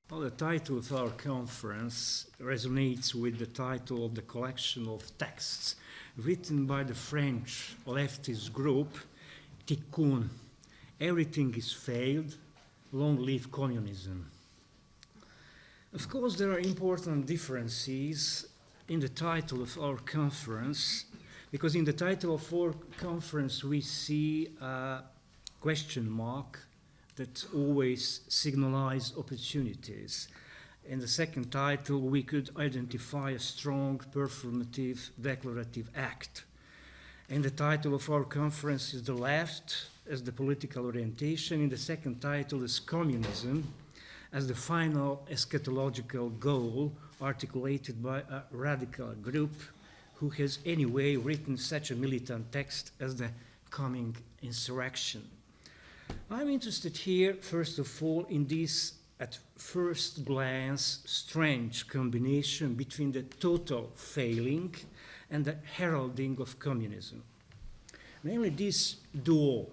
Well, the title of our conference resonates with the title of the collection of texts written by the French leftist group Tikkun. Everything is failed, long live communism. Of course, there are important differences in the title of our conference, because in the title of our conference we see a question mark that always signalize opportunities. In the second title, we could identify a strong, performative, declarative act. And the title of our conference is the left as the political orientation. In the second title is communism as the final eschatological goal articulated by a radical group who has anyway written such a militant text as the coming insurrection. I'm interested here, first of all, in this, at first glance, strange combination between the total failing and the heralding of communism. Namely, this duo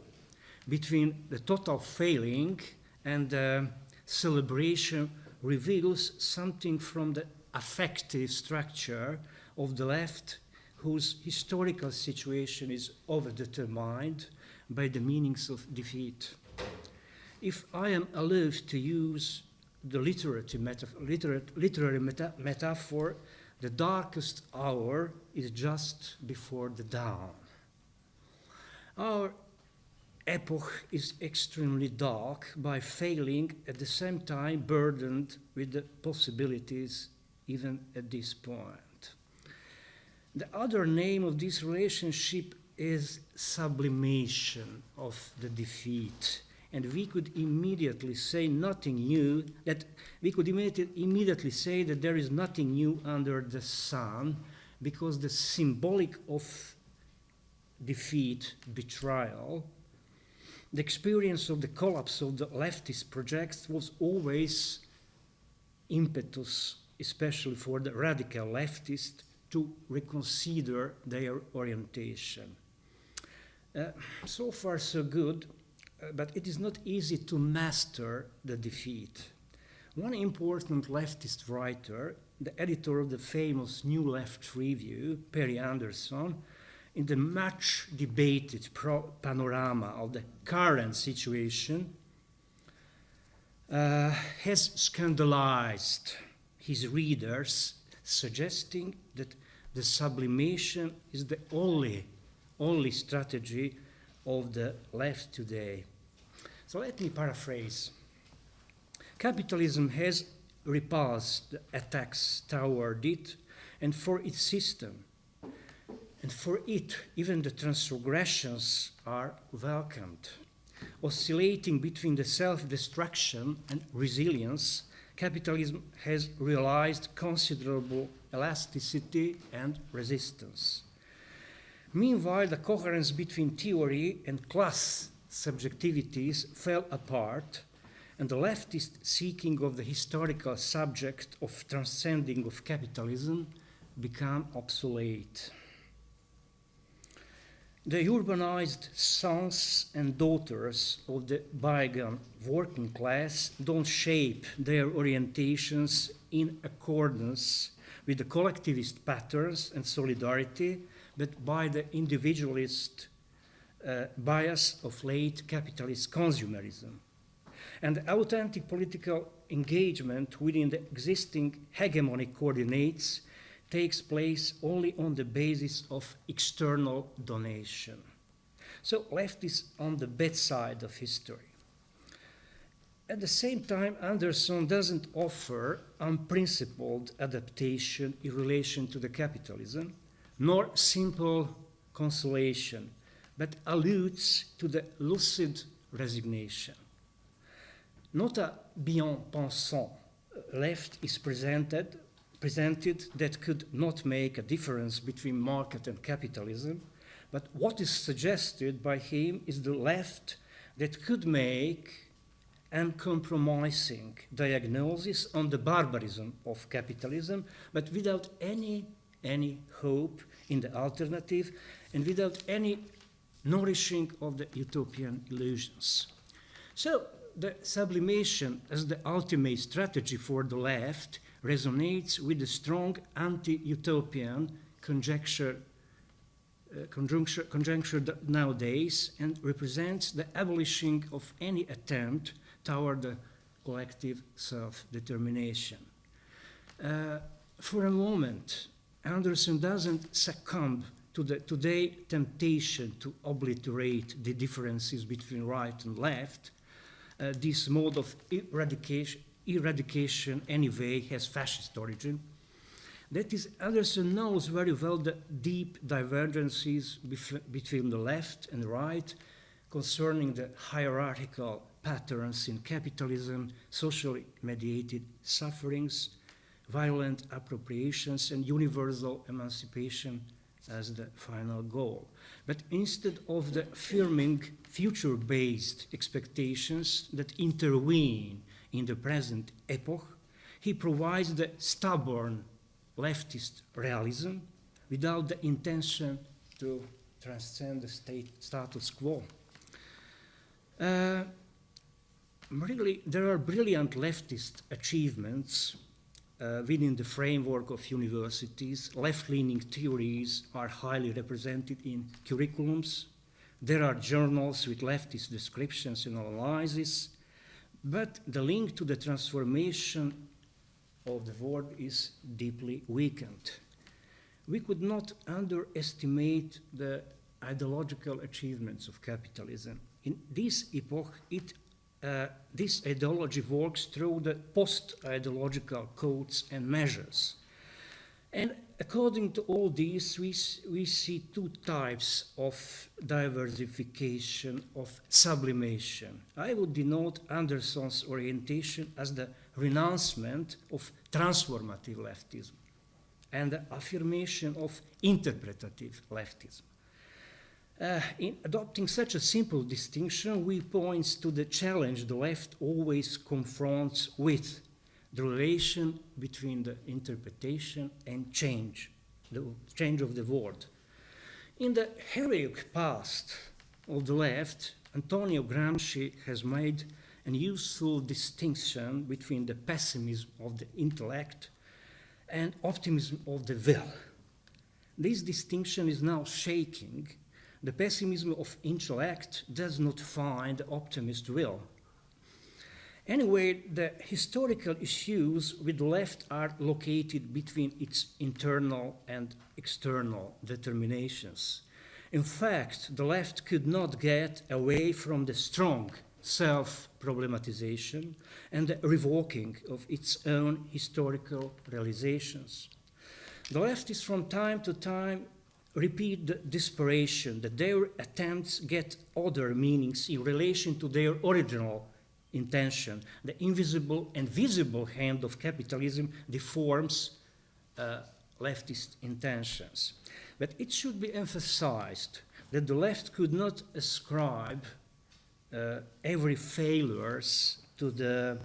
between the total failing and the celebration reveals something from the affective structure of the left, whose historical situation is overdetermined by the meanings of defeat. If I am allowed to use the literary metaphor, the darkest hour is just before the dawn. Our epoch is extremely dark by failing, at the same time burdened with the possibilities even at this point. The other name of this relationship is sublimation of the defeat. And we could immediately say nothing new, that we could immediately say that there is nothing new under the sun, because the symbolic of defeat, betrayal, the experience of the collapse of the leftist projects was always impetus, especially for the radical leftists, to reconsider their orientation. So far, so good, but it is not easy to master the defeat. One important leftist writer, the editor of the famous New Left Review, Perry Anderson, in the much debated panorama of the current situation, has scandalized his readers, suggesting that the sublimation is the only strategy of the left today. So let me paraphrase. Capitalism has repulsed the attacks toward it and for its system. And for it, even the transgressions are welcomed. Oscillating between the self-destruction and resilience, capitalism has realized considerable elasticity and resistance. Meanwhile, the coherence between theory and class subjectivities fell apart, and the leftist seeking of the historical subject of transcending of capitalism became obsolete. The urbanized sons and daughters of the bygone working class don't shape their orientations in accordance with the collectivist patterns and solidarity, but by the individualist bias of late capitalist consumerism. And the authentic political engagement within the existing hegemonic coordinates takes place only on the basis of external donation. So left is on the bad side of history. At the same time, Anderson doesn't offer unprincipled adaptation in relation to the capitalism, nor simple consolation, but alludes to the lucid resignation. Not a bien-pensant left is presented that could not make a difference between market and capitalism, but what is suggested by him is the left that could make uncompromising diagnosis on the barbarism of capitalism, but without any hope in the alternative and without any nourishing of the utopian illusions. So the sublimation as the ultimate strategy for the left resonates with the strong anti-utopian conjuncture nowadays and represents the abolishing of any attempt toward the collective self-determination. For a moment, Anderson doesn't succumb to the today temptation to obliterate the differences between right and left. This mode of eradication anyway has fascist origin. That is, Anderson knows very well the deep divergences between the left and right concerning the hierarchical patterns in capitalism, socially mediated sufferings, violent appropriations, and universal emancipation as the final goal. But instead of the affirming future-based expectations that intervene in the present epoch, he provides the stubborn leftist realism without the intention to transcend the status quo. Really, there are brilliant leftist achievements within the framework of universities. Left-leaning theories are highly represented in curriculums. There are journals with leftist descriptions and analysis, but the link to the transformation of the world is deeply weakened. We could not underestimate the ideological achievements of capitalism. In this epoch, this ideology works through the post-ideological codes and measures. And according to all these, we see two types of diversification, of sublimation. I would denote Anderson's orientation as the renouncement of transformative leftism and the affirmation of interpretative leftism. In adopting such a simple distinction, we point to the challenge the left always confronts with, the relation between the interpretation and change, the change of the world. In the heroic past of the left, Antonio Gramsci has made a useful distinction between the pessimism of the intellect and optimism of the will. This distinction is now shaking. The pessimism of intellect does not find the optimist will. Anyway, the historical issues with the left are located between its internal and external determinations. In fact, the left could not get away from the strong self-problematization and the revoking of its own historical realizations. The leftists from time to time repeat the desperation that their attempts get other meanings in relation to their original intention. The invisible and visible hand of capitalism deforms leftist intentions. But it should be emphasized that the left could not ascribe every failures to the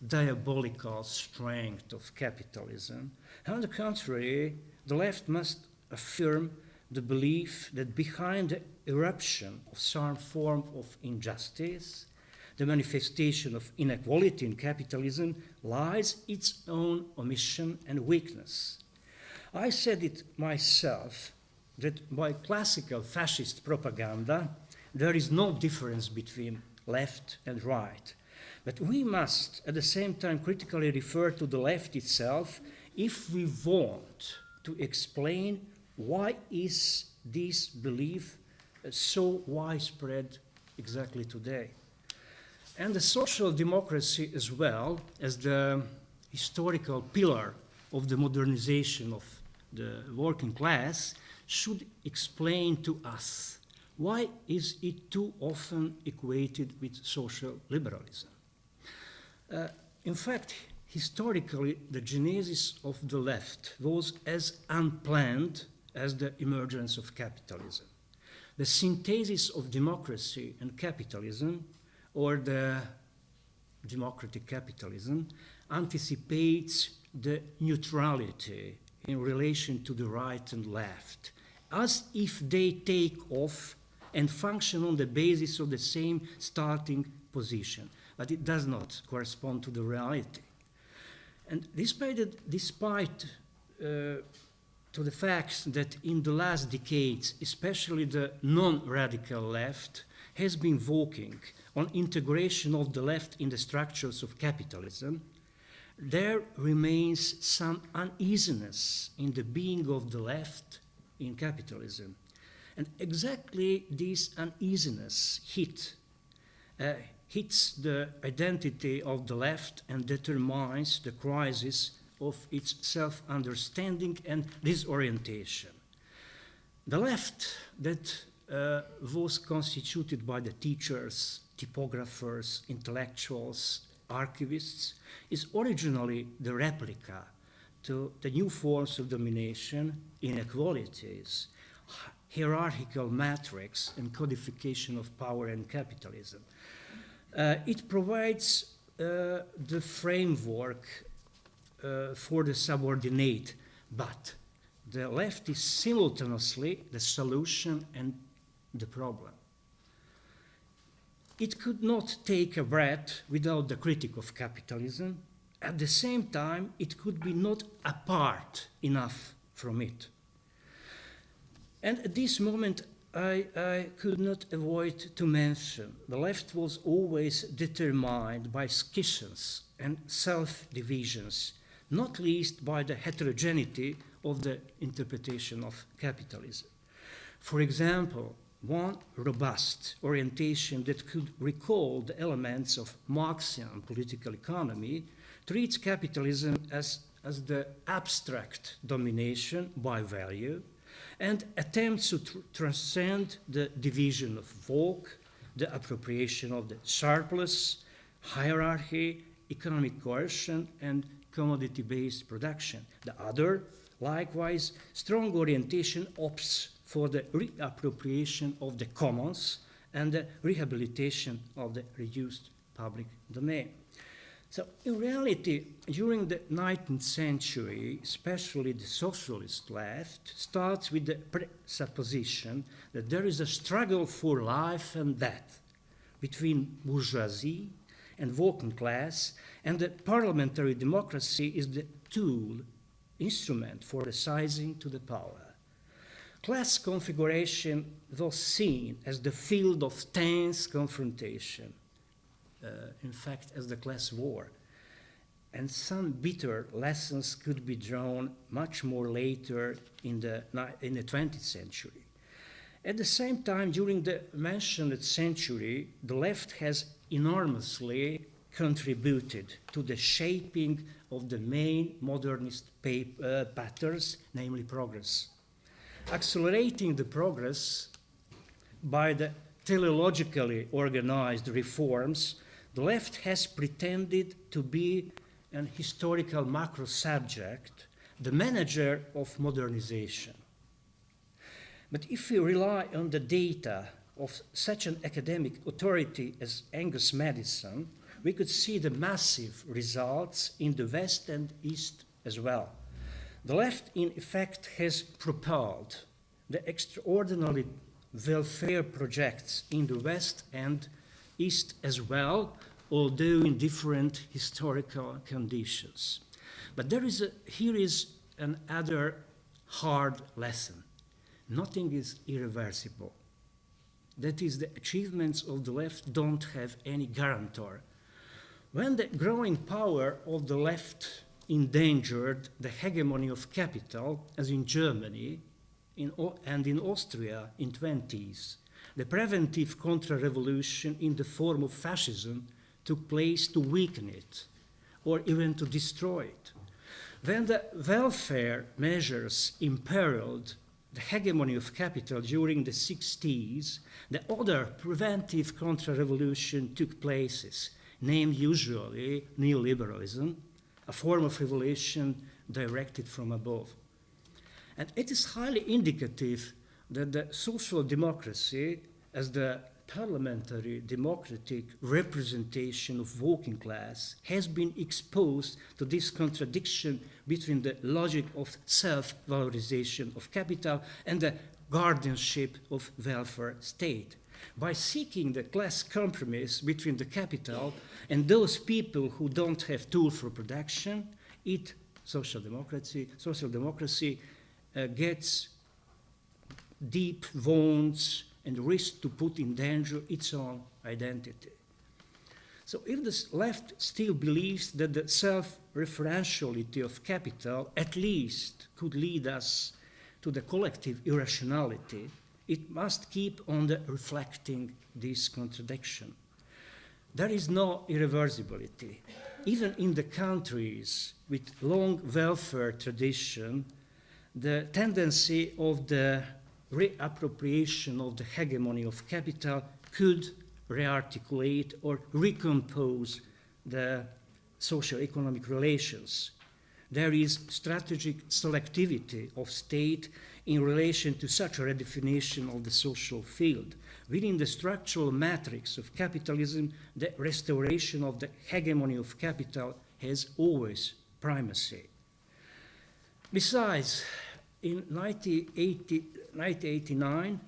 diabolical strength of capitalism. On the contrary, the left must affirm the belief that behind the eruption of some form of injustice, the manifestation of inequality in capitalism, lies its own omission and weakness. I said it myself that by classical fascist propaganda, there is no difference between left and right. But we must at the same time critically refer to the left itself if we want to explain why is this belief so widespread exactly today. And the social democracy, as well as the historical pillar of the modernization of the working class, should explain to us why is it too often equated with social liberalism. In fact, historically, the genesis of the left was as unplanned as the emergence of capitalism. The synthesis of democracy and capitalism, or the democratic capitalism, anticipates the neutrality in relation to the right and left, as if they take off and function on the basis of the same starting position. but it does not correspond to the reality. And despite to the fact that in the last decades, especially the non-radical left has been working on integration of the left in the structures of capitalism, there remains some uneasiness in the being of the left in capitalism. And exactly this uneasiness hits the identity of the left and determines the crisis of its self-understanding and disorientation. The left that was constituted by the teachers, typographers, intellectuals, archivists, is originally the replica to the new forms of domination, inequalities, hierarchical matrix, and codification of power and capitalism. It provides the framework for the subordinate, but the left is simultaneously the solution and the problem. It could not take a breath without the critique of capitalism. At the same time, it could be not apart enough from it. And at this moment, I could not avoid to mention the left was always determined by schisms and self-divisions, not least by the heterogeneity of the interpretation of capitalism. For example, one robust orientation that could recall the elements of Marxian political economy treats capitalism as the abstract domination by value and attempts to transcend the division of work, the appropriation of the surplus, hierarchy, economic coercion, and commodity-based production. The other, likewise, strong orientation opts for the reappropriation of the commons and the rehabilitation of the reduced public domain. So in reality, during the 19th century, especially the socialist left starts with the presupposition that there is a struggle for life and death between bourgeoisie and working class, and that parliamentary democracy is the tool, instrument for resizing to the power. Class configuration was seen as the field of tense confrontation, in fact, as the class war. And some bitter lessons could be drawn much more later in the 20th century. At the same time, during the mentioned century, the left has enormously contributed to the shaping of the main modernist patterns, namely progress. Accelerating the progress by the teleologically organized reforms, the left has pretended to be an historical macro subject, the manager of modernization. But if we rely on the data of such an academic authority as Angus Madison, we could see the massive results in the West and East as well. The left, in effect, has propelled the extraordinary welfare projects in the West and East as well, although in different historical conditions. But here is another hard lesson. Nothing is irreversible. That is, the achievements of the left don't have any guarantor. When the growing power of the left endangered the hegemony of capital, as in Germany and in Austria in the 20s, the preventive counter-revolution in the form of fascism took place to weaken it or even to destroy it. When the welfare measures imperiled the hegemony of capital during the 60s, the other preventive counter-revolution took place, named usually neoliberalism, a form of revolution directed from above. And it is highly indicative that the social democracy, as the parliamentary democratic representation of working class, has been exposed to this contradiction between the logic of self-valorization of capital and the guardianship of welfare state. by seeking the class compromise between the capital and those people who don't have tools for production, social democracy gets deep wounds and risks to put in danger its own identity. So if the left still believes that the self-referentiality of capital at least could lead us to the collective irrationality, it must keep on reflecting this contradiction. There is no irreversibility. Even in the countries with long welfare tradition, the tendency of the reappropriation of the hegemony of capital could rearticulate or recompose the socio-economic relations. There is strategic selectivity of state in relation to such a redefinition of the social field. Within the structural matrix of capitalism, the restoration of the hegemony of capital has always primacy. Besides, in 1889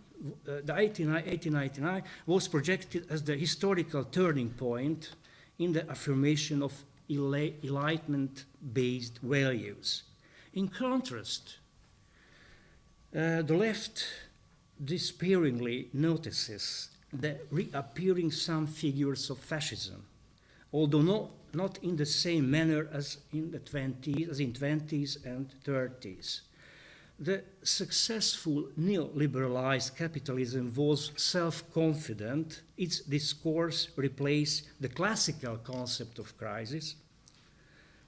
was projected as the historical turning point in the affirmation of enlightenment-based values. In contrast, the left despairingly notices the reappearing some figures of fascism, although not in the same manner as in the 20s and 30s. The successful neoliberalized capitalism was self-confident. Its discourse replaced the classical concept of crisis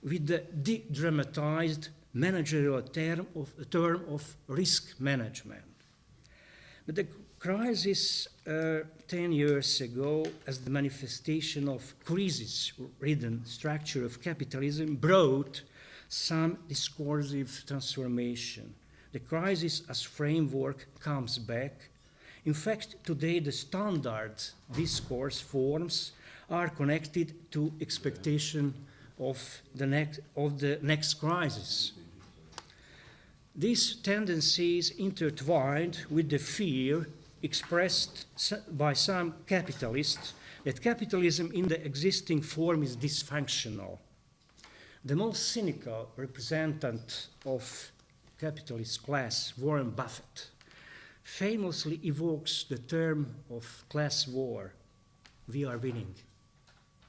with the de-dramatized managerial term of risk management. But the crisis 10 years ago, as the manifestation of crisis-ridden structure of capitalism, brought some discursive transformation. The crisis as framework comes back. In fact, today the standard discourse forms are connected to expectation of the next crisis. These tendencies intertwined with the fear expressed by some capitalists that capitalism in the existing form is dysfunctional. The most cynical representative of capitalist class, Warren Buffett, famously evokes the term of class war. We are winning.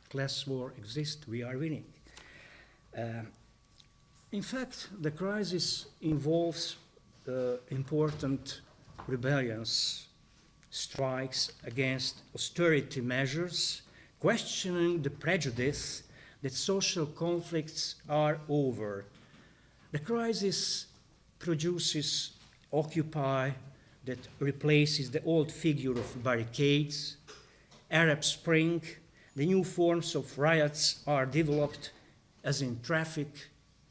Class war exists, we are winning. In fact, the crisis involves important rebellions, strikes against austerity measures, questioning the prejudice that social conflicts are over. The crisis produces Occupy that replaces the old figure of barricades, Arab Spring, the new forms of riots are developed as in traffic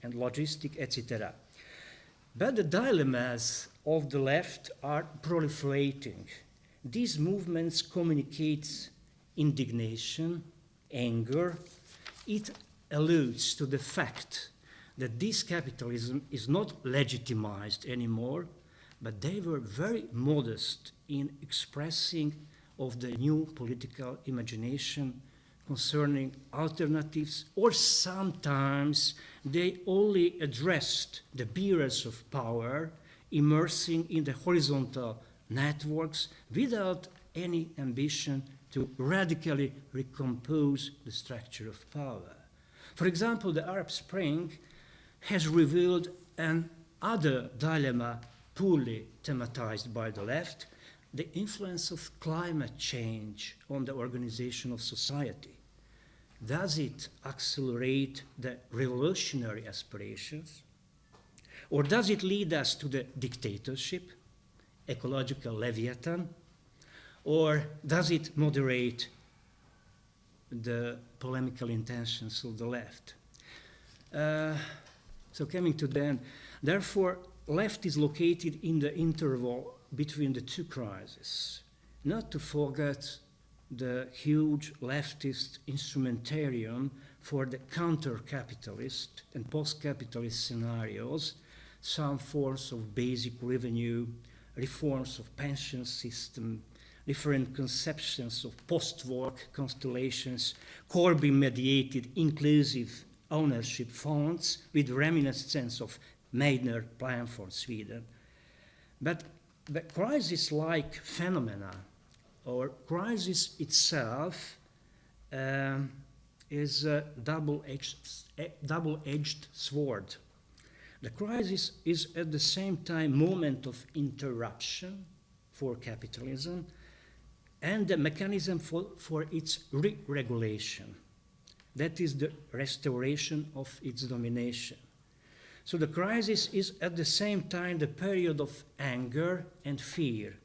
and logistics, etc. But the dilemmas of the left are proliferating. These movements communicate indignation, anger. It alludes to the fact that this capitalism is not legitimized anymore, but they were very modest in expressing of the new political imagination concerning alternatives, or sometimes they only addressed the bearers of power, immersing in the horizontal networks without any ambition to radically recompose the structure of power. For example, the Arab Spring has revealed another dilemma poorly thematized by the left, the influence of climate change on the organization of society. Does it accelerate the revolutionary aspirations? Or does it lead us to the dictatorship, ecological leviathan? Or does it moderate the polemical intentions of the left? So coming to the end, therefore, left is located in the interval between the two crises. Not to forget the huge leftist instrumentarium for the counter-capitalist and post-capitalist scenarios, some forms of basic revenue, reforms of pension system, different conceptions of post-work constellations, Corbyn-mediated inclusive ownership funds with reminiscence of Meidner plan for Sweden. But the crisis-like phenomena, or crisis itself, is a double-edged sword. The crisis is at the same time moment of interruption for capitalism and the mechanism for its re-regulation. That is the restoration of its domination. So the crisis is at the same time the period of anger and fear,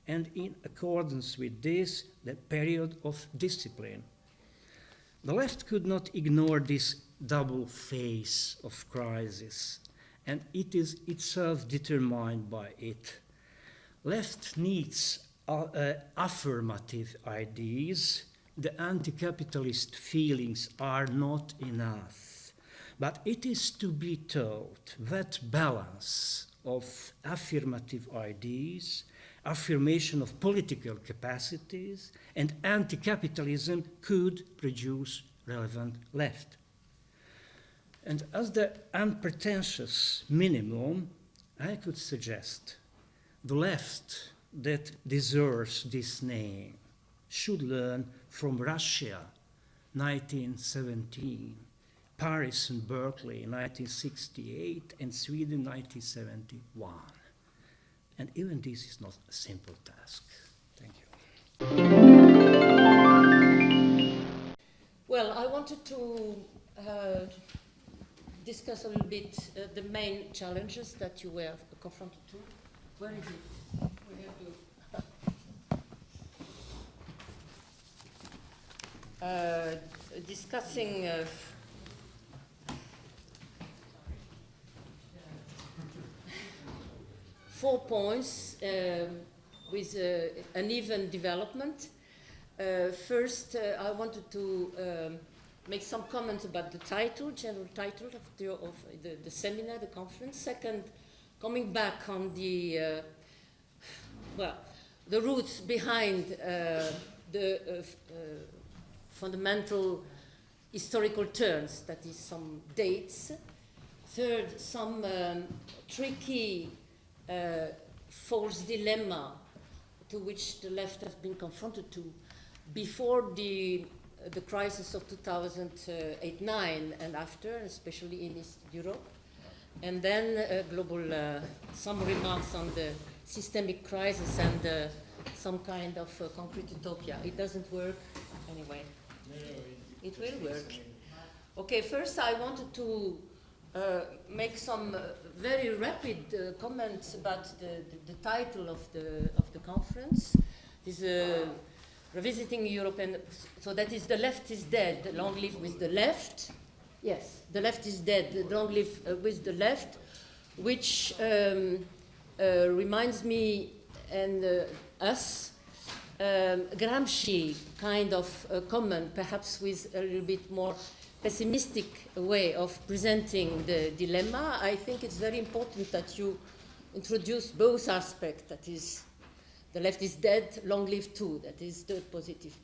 and in accordance with this, the period of discipline. The left could not ignore this double phase of crisis, and it is itself determined by it. Left needs affirmative ideas. The anti-capitalist feelings are not enough, but it is to be told that balance of affirmative ideas, affirmation of political capacities, and anti-capitalism could produce relevant left. And as the unpretentious minimum, I could suggest the left that deserves this name should learn from Russia, 1917, Paris and Berkeley, 1968, and Sweden, 1971. And even this is not a simple task. Thank you. Well, I wanted to discuss a little bit the main challenges that you were confronted to. Where is it? We have to discussing 4 points with uneven development. First, I wanted to make some comments about the title, general title of the seminar, the conference. Second, coming back on the roots behind the fundamental historical terms, that is some dates. Third, some tricky false dilemma to which the left has been confronted to before the crisis of 2008-9 and after, especially in East Europe. And then some remarks on the systemic crisis and some kind of concrete utopia. It doesn't work anyway. It will work. Okay, first I wanted to make some very rapid comments about the title of the conference. This is Revisiting Europe, and so that is The Left is Dead, Long Live with the Left. Yes, The Left is Dead, Long Live with the Left, which reminds me and us Gramsci kind of comment, perhaps with a little bit more pessimistic way of presenting the dilemma. I think it's very important that you introduce both aspects, that is, the left is dead, long live too, that is the positive.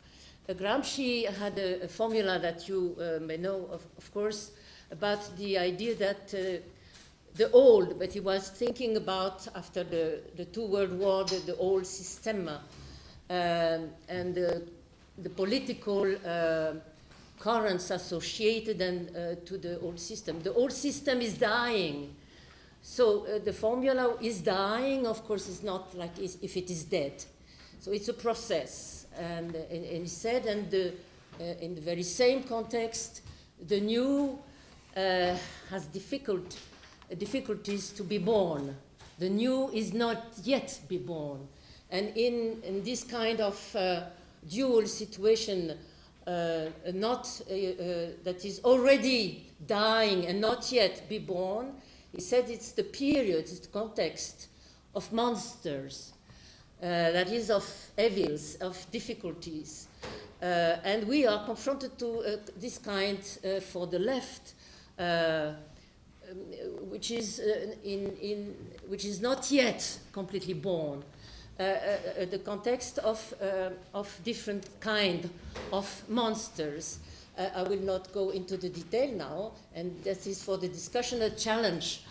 Gramsci had a formula that you may know, of course, about the idea that the old, but he was thinking about after the two world wars, the old system and the political currents associated and to the old system. The old system is dying. So the formula is dying, of course, is not like if it is dead. So it's a process. And he said, and in the very same context, the new has difficulties to be born. The new is not yet be born. And in this kind of dual situation, that is already dying and not yet be born, he said it's the period, it's the context of monsters, that is of evils, of difficulties. And we are confronted to this kind for the left, which is not yet completely born. the context of different kind of monsters. I will not go into the detail now, and that is for the discussion a challenge,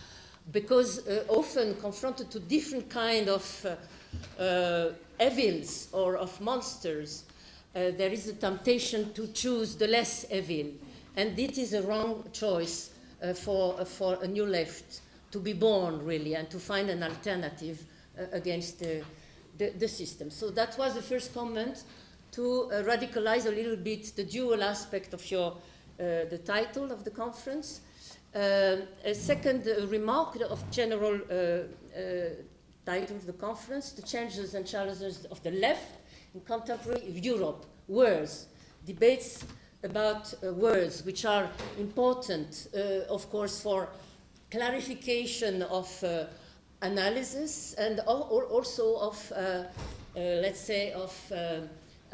because often confronted to different kind of evils or of monsters, there is a temptation to choose the less evil, and it is a wrong choice for a new left to be born, really, and to find an alternative against the system. So that was the first comment, to radicalize a little bit the dual aspect of the title of the conference. A second remark of general title of the conference, the changes and challenges of the left in contemporary Europe, words, debates about words, which are important, of course, for clarification of analysis and also of, let's say, of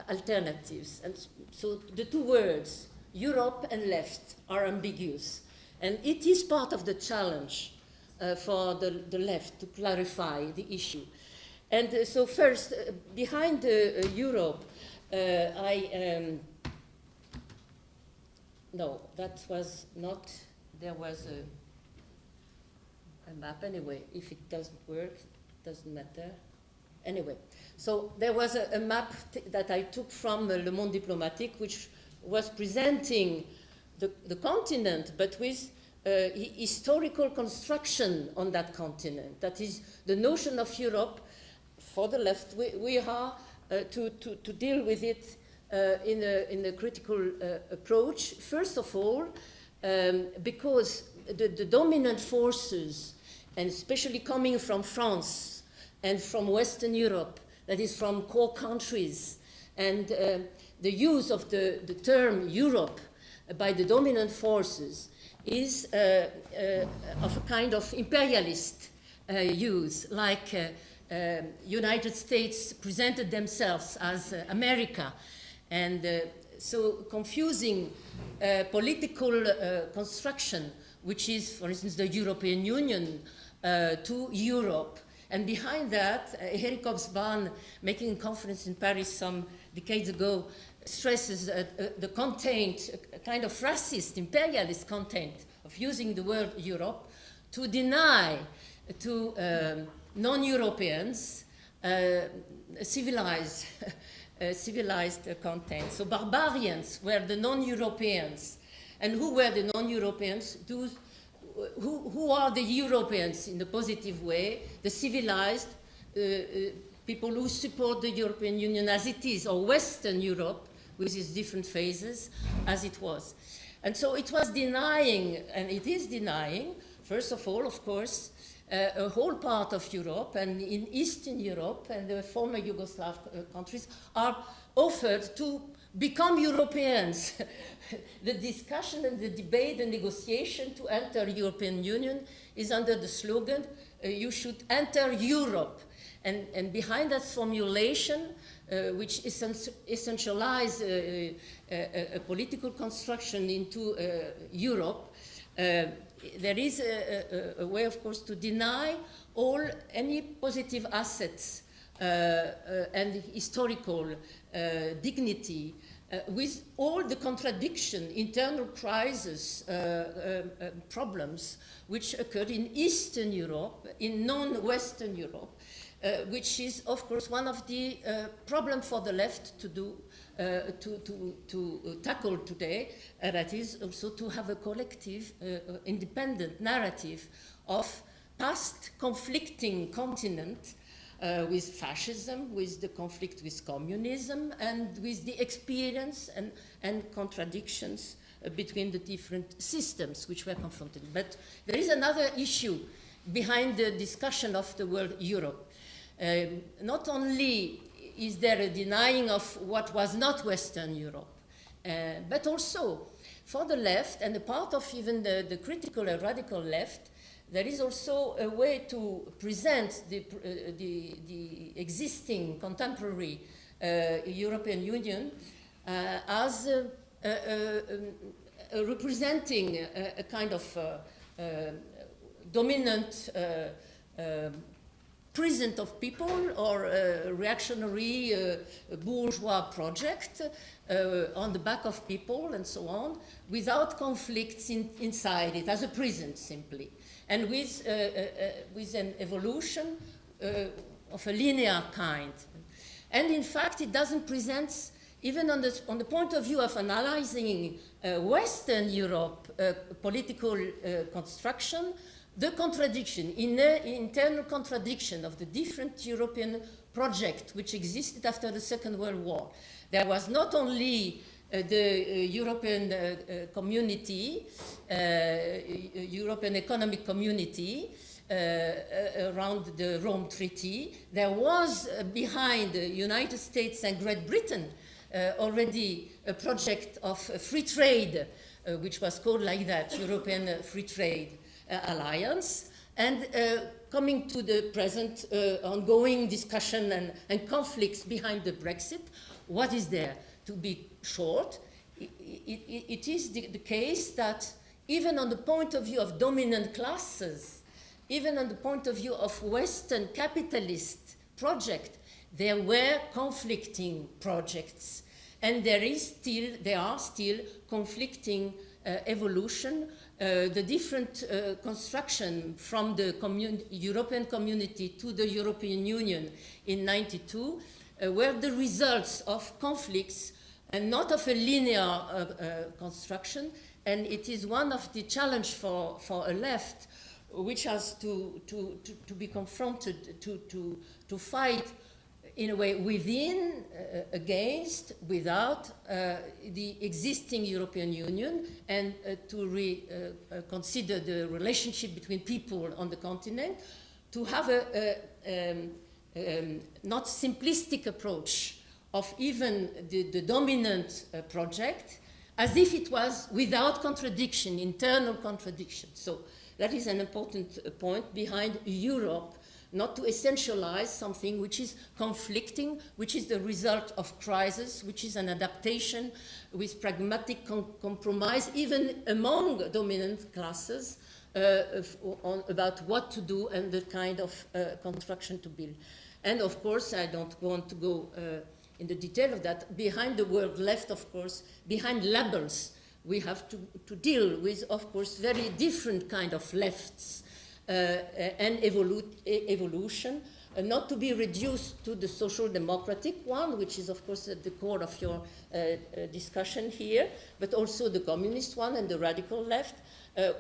alternatives. And so the two words, Europe and left, are ambiguous. And it is part of the challenge for the left to clarify the issue. And so first, behind Europe, no, that was not, there was a map anyway. If it doesn't work, it doesn't matter. Anyway, so there was a map that I took from Le Monde Diplomatique, which was presenting the continent, but with historical construction on that continent. That is, the notion of Europe, for the left, we are to deal with it in a critical approach. First of all, because the dominant forces, and especially coming from France and from Western Europe, that is from core countries, and the use of the term Europe by the dominant forces is of a kind of imperialist use, like United States presented themselves as America, and so confusing political construction, which is, for instance, the European Union, to Europe. And behind that, Eric Hobsbawm, making a conference in Paris some decades ago, stresses the content, a kind of racist, imperialist content of using the word Europe to deny to non-Europeans civilized content. So barbarians were the non-Europeans. And who were the non-Europeans? Who are the Europeans in the positive way? The civilized people who support the European Union as it is, or Western Europe, with its different phases, as it was. And so it was denying, and it is denying, first of all, of course, a whole part of Europe, and in Eastern Europe and the former Yugoslav countries are offered to become Europeans. The discussion and the debate, the negotiation to enter European Union is under the slogan, you should enter Europe. And behind that formulation, which essentialize a political construction into Europe, there is a way, of course, to deny any positive assets and historical dignity, with all the contradiction, internal crisis, problems which occurred in Eastern Europe, in non-Western Europe, which is, of course, one of the problems for the left to do, to tackle today, that is also to have a collective, independent narrative of past conflicting continent, with fascism, with the conflict with communism, and with the experience and contradictions between the different systems which were confronted. But there is another issue behind the discussion of the word Europe. Not only is there a denying of what was not Western Europe, but also for the left, and a part of even the critical and radical left, there is also a way to present the existing contemporary European Union as representing a kind of dominant present of people or reactionary bourgeois project on the back of people and so on, without conflicts inside it, as a present simply, and with an evolution of a linear kind. And in fact, it doesn't present, even on the point of view of analyzing Western Europe political construction, the contradiction, internal contradiction of the different European projects which existed after the Second World War. There was not only the European community, European Economic Community, around the Rome Treaty. There was behind the United States and Great Britain already a project of free trade, which was called like that, European Free Trade Alliance, and coming to the present ongoing discussion and conflicts behind the Brexit. What is there? To be short, it is the case that even on the point of view of dominant classes, even on the point of view of Western capitalist project, there were conflicting projects, and there are still conflicting evolution. The different construction from the European community to the European Union in '92 were the results of conflicts and not of a linear construction. And it is one of the challenges for a left, which has to be confronted, to fight in a way within, against, without the existing European Union, and to consider the relationship between people on the continent, to have a not simplistic approach of even the dominant project, as if it was without contradiction, internal contradiction. So that is an important point behind Europe, not to essentialize something which is conflicting, which is the result of crisis, which is an adaptation with pragmatic compromise, even among dominant classes, about what to do and the kind of construction to build. And of course, I don't want to go in the detail of that. Behind the word left, of course, behind labels, we have to deal with, of course, very different kind of lefts and evolution, not to be reduced to the social democratic one, which is, of course, at the core of your discussion here, but also the communist one and the radical left.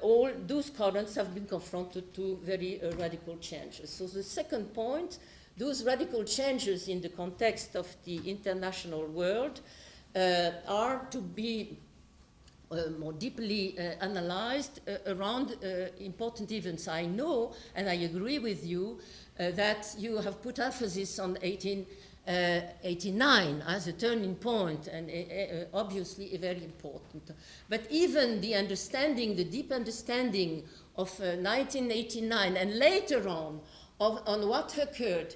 All those currents have been confronted to very radical changes. So the second point, those radical changes in the context of the international world are to be more deeply analyzed around important events. I know, and I agree with you, that you have put emphasis on 1889 as a turning point, and obviously very important. But even the understanding, the deep understanding of 1989 and later on what occurred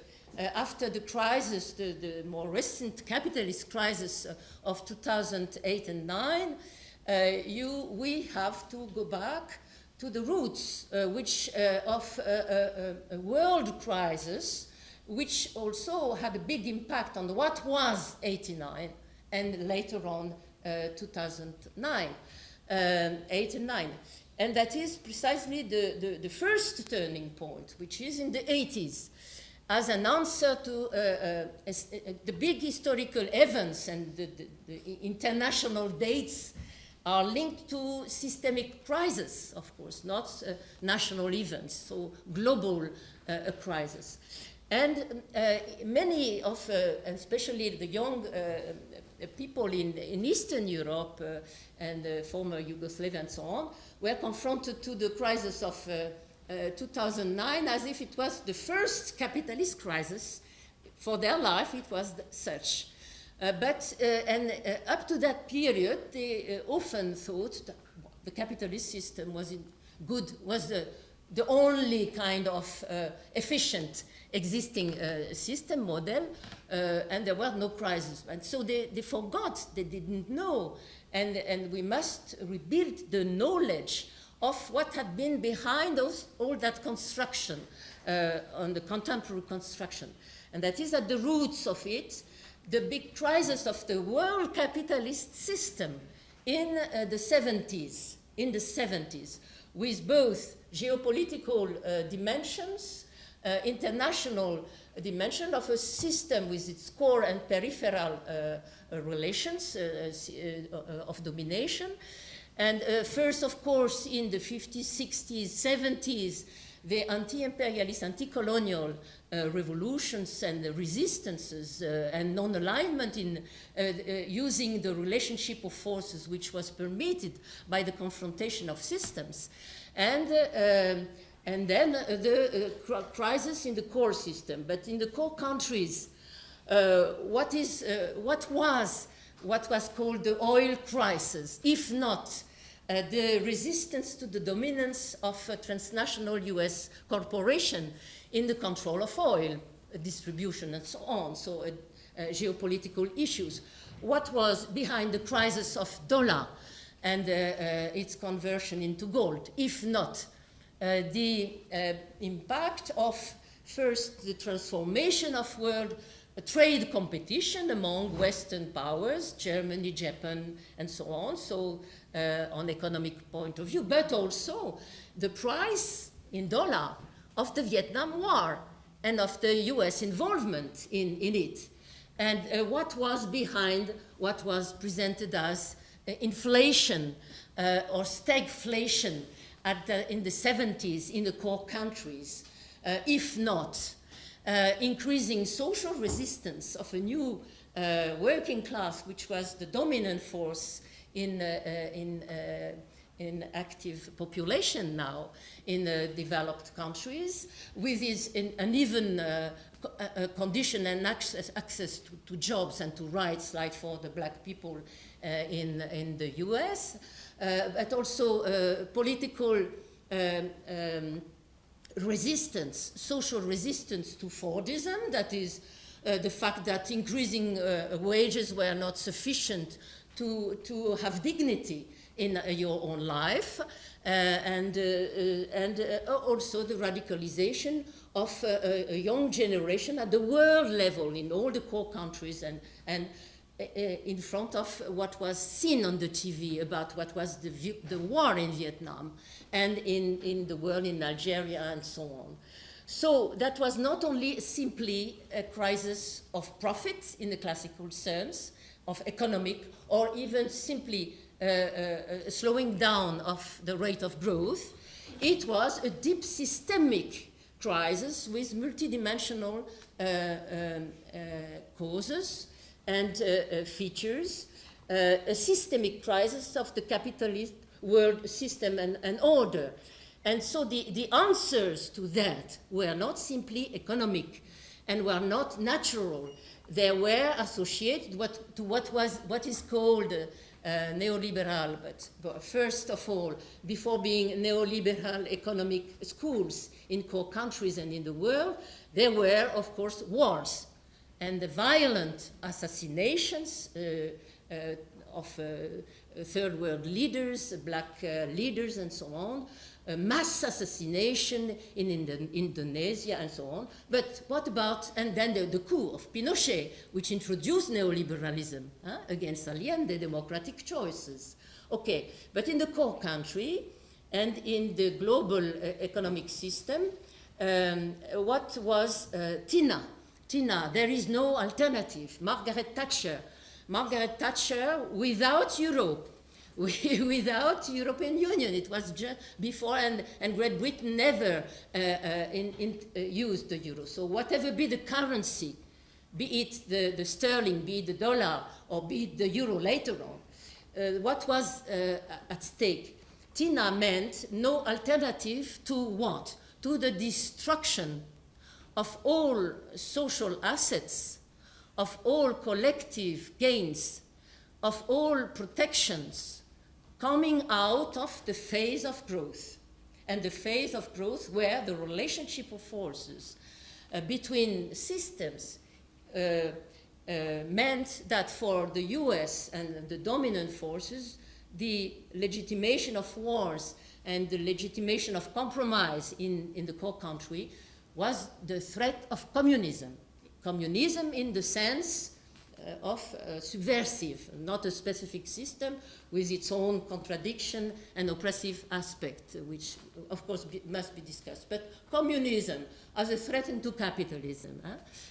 after the crisis, the more recent capitalist crisis of 2008 and 9, we have to go back to the roots of a world crisis, which also had a big impact on what was 89 and later on 2009, 8 and 9. And that is precisely the first turning point, which is in the 80s, as an answer to the big historical events, and the international dates are linked to systemic crisis, of course, not national events, so global crisis. And many of, especially the young people in Eastern Europe and former Yugoslavia and so on, were confronted to the crisis of 2009 as if it was the first capitalist crisis for their life. It was such. But up to that period, they often thought that the capitalist system was the only kind of efficient existing system model, and there was no crisis. And so they forgot, they didn't know, and we must rebuild the knowledge of what had been behind all that construction, on the contemporary construction. And that is at the roots of it, the big crisis of the world capitalist system in the 70s, with both geopolitical dimensions, international dimension of a system with its core and peripheral relations of domination. And first, of course, in the 50s, 60s, 70s, the anti-imperialist, anti-colonial revolutions and resistances and non-alignment in using the relationship of forces which was permitted by the confrontation of systems. And then the crisis in the core system. But in the core countries, what was called the oil crisis, if not the resistance to the dominance of a transnational US corporation in the control of oil distribution and so on, so geopolitical issues. What was behind the crisis of dollar and its conversion into gold, if not the impact of first the transformation of world trade competition among Western powers, Germany, Japan, and so on, so on economic point of view, but also the price in dollar of the Vietnam War and of the US involvement in it. And what was behind what was presented as inflation or stagflation in the 70s in the core countries, if not increasing social resistance of a new working class, which was the dominant force in active population now in developed countries, with its uneven condition and access to jobs and to rights, like for the black people in the US, but also political resistance, social resistance to Fordism, that is the fact that increasing wages were not sufficient to have dignity in your own life, and also the radicalization of a young generation at the world level in all the core countries, and in front of what was seen on the TV about what was the war in Vietnam and in the world in Algeria and so on. So that was not only simply a crisis of profit in the classical sense, of economic, or even simply slowing down of the rate of growth. It was a deep systemic crisis with multidimensional causes and features, a systemic crisis of the capitalist world system and order. And so the answers to that were not simply economic and were not natural. They were associated to what is called neoliberal, but first of all, before being neoliberal economic schools in core countries and in the world, there were, of course, wars and the violent assassinations of third world leaders, black leaders, and so on, mass assassination in Indonesia, and so on. But what about, and then the coup of Pinochet, which introduced neoliberalism against Allende, democratic choices. Okay, but in the core country and in the global economic system, what was TINA, there is no alternative. Margaret Thatcher without Europe, without European Union. It was just before, and Great Britain never used the euro. So whatever be the currency, be it the sterling, be it the dollar, or be it the euro later on, what was at stake? TINA meant no alternative to what? To the destruction of all social assets, of all collective gains, of all protections coming out of the phase of growth. And the phase of growth where the relationship of forces between systems meant that for the US and the dominant forces, the legitimation of wars and the legitimation of compromise in the core country was the threat of communism. Communism in the sense of subversive, not a specific system with its own contradiction and oppressive aspect, which of course must be discussed. But communism as a threat to capitalism,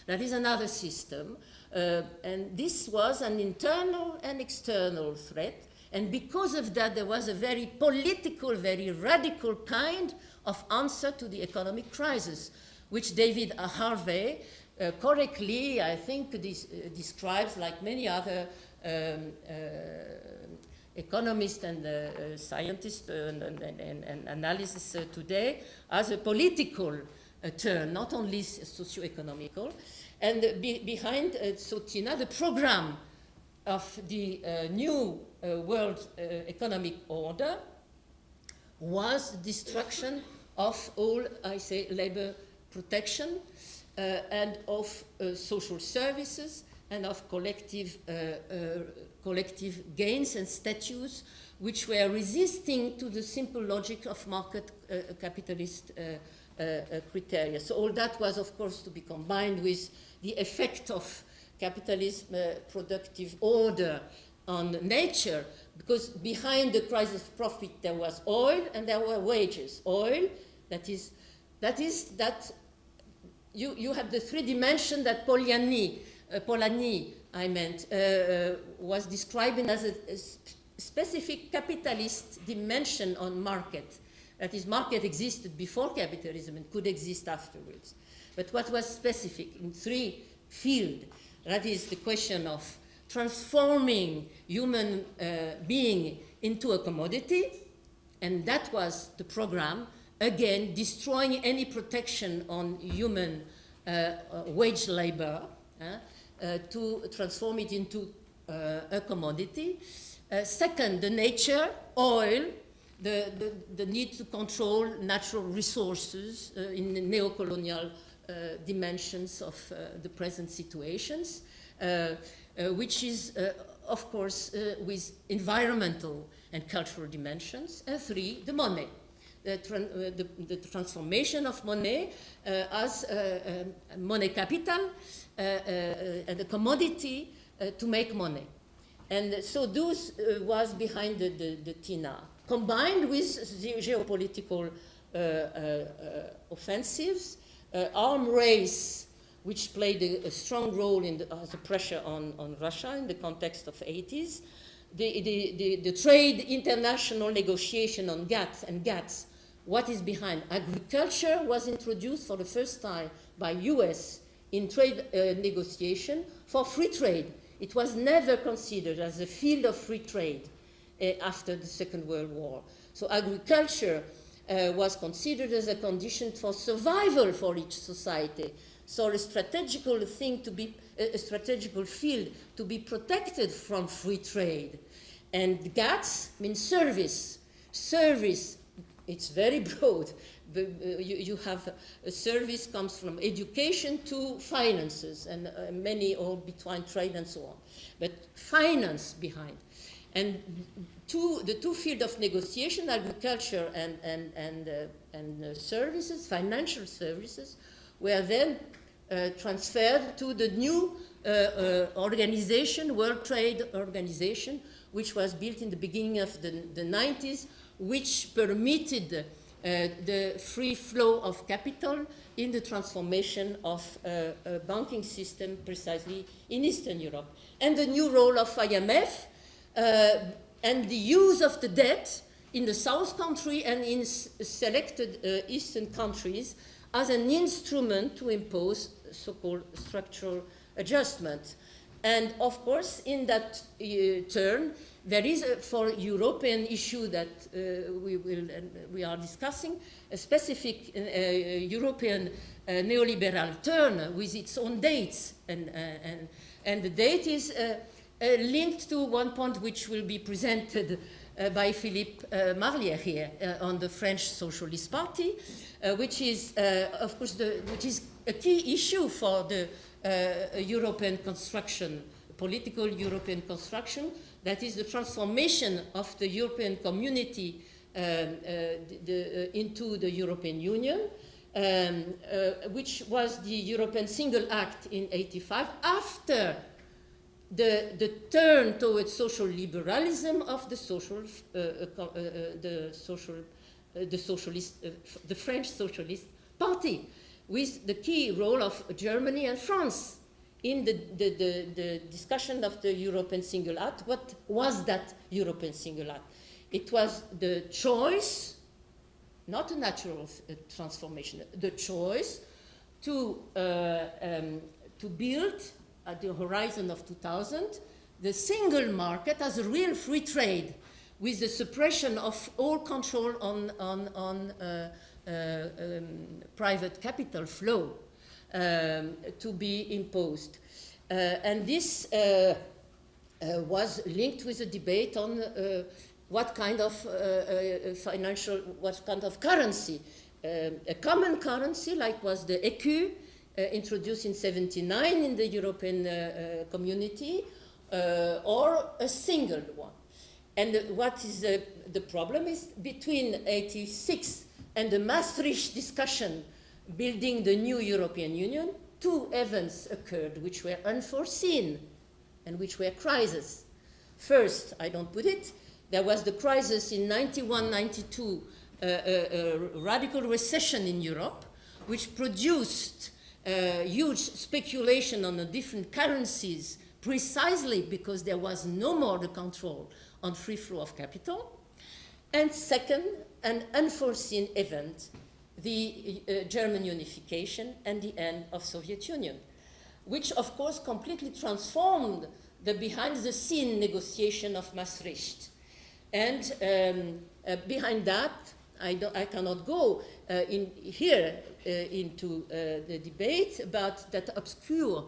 that is another system. And this was an internal and external threat. And because of that, there was a very political, very radical kind of answer to the economic crisis, which David Harvey correctly, I think, describes, like many other economists and scientists and analysts today, as a political turn, not only socio-economical. And behind Tina, the program of the new world economic order was the destruction of all, I say, labor protection, and of social services and of collective gains and statues, which were resisting to the simple logic of market capitalist criteria. So all that was, of course, to be combined with the effect of capitalism productive order on nature, because behind the crisis of profit there was oil and there were wages. Oil, that you have the three dimension that Polanyi, was describing as a specific capitalist dimension on market. That is, market existed before capitalism and could exist afterwards. But what was specific in three fields, that is the question of transforming human being into a commodity, and that was the program, again, destroying any protection on human wage labor to transform it into a commodity. Second, the nature, oil, the need to control natural resources in the neo-colonial dimensions of the present situations, which is, of course, with environmental and cultural dimensions. And three, the money. The transformation of money as money capital and a commodity to make money. And so this was behind the TINA, combined with the geopolitical offensives, arms race, which played a strong role as a pressure on Russia in the context of 80s, the trade international negotiation on GATT and GATS. What is behind? Agriculture was introduced for the first time by US in trade negotiation for free trade. It was never considered as a field of free trade after the Second World War. So agriculture was considered as a condition for survival for each society. So a strategical thing to be, a strategical field to be protected from free trade. And GATS means service. Service, it's very broad. You have a service comes from education to finances, and many all between trade and so on. But finance behind. And the two fields of negotiation, agriculture and services, financial services, were then transferred to the new organization, World Trade Organization, which was built in the beginning of the 90s, which permitted the free flow of capital in the transformation of a banking system precisely in Eastern Europe. And the new role of IMF and the use of the debt in the South country and in selected Eastern countries as an instrument to impose so-called structural adjustment. And of course, in that turn, there is, for European issue that we are discussing, a specific European neoliberal turn with its own dates. And the date is linked to one point which will be presented by Philippe Marlier here on the French Socialist Party, which is, of course, which is a key issue for the European construction, political European construction, that is the transformation of the European community into the European Union, which was the European Single Act in 85, after the turn towards social liberalism of the French Socialist Party, with the key role of Germany and France in the discussion of the European Single Act. What was that European Single Act? It was the choice, not a natural transformation, the choice to build at the horizon of 2000 the single market as a real free trade, with the suppression of all control on private capital flow to be imposed. And this was linked with a debate on what kind of what kind of currency, a common currency like was the écu, introduced in 79 in the European community, or a single one. And what is the problem is between 86 and the Maastricht discussion building the new European Union, two events occurred which were unforeseen and which were crises. First, I don't put it, there was the crisis in 91-92, a radical recession in Europe, which produced huge speculation on the different currencies, precisely because there was no more the control on free flow of capital. And second, an unforeseen event, the German unification and the end of Soviet Union, which of course completely transformed the behind-the-scene negotiation of Maastricht. And behind that, I cannot go into the debate about that obscure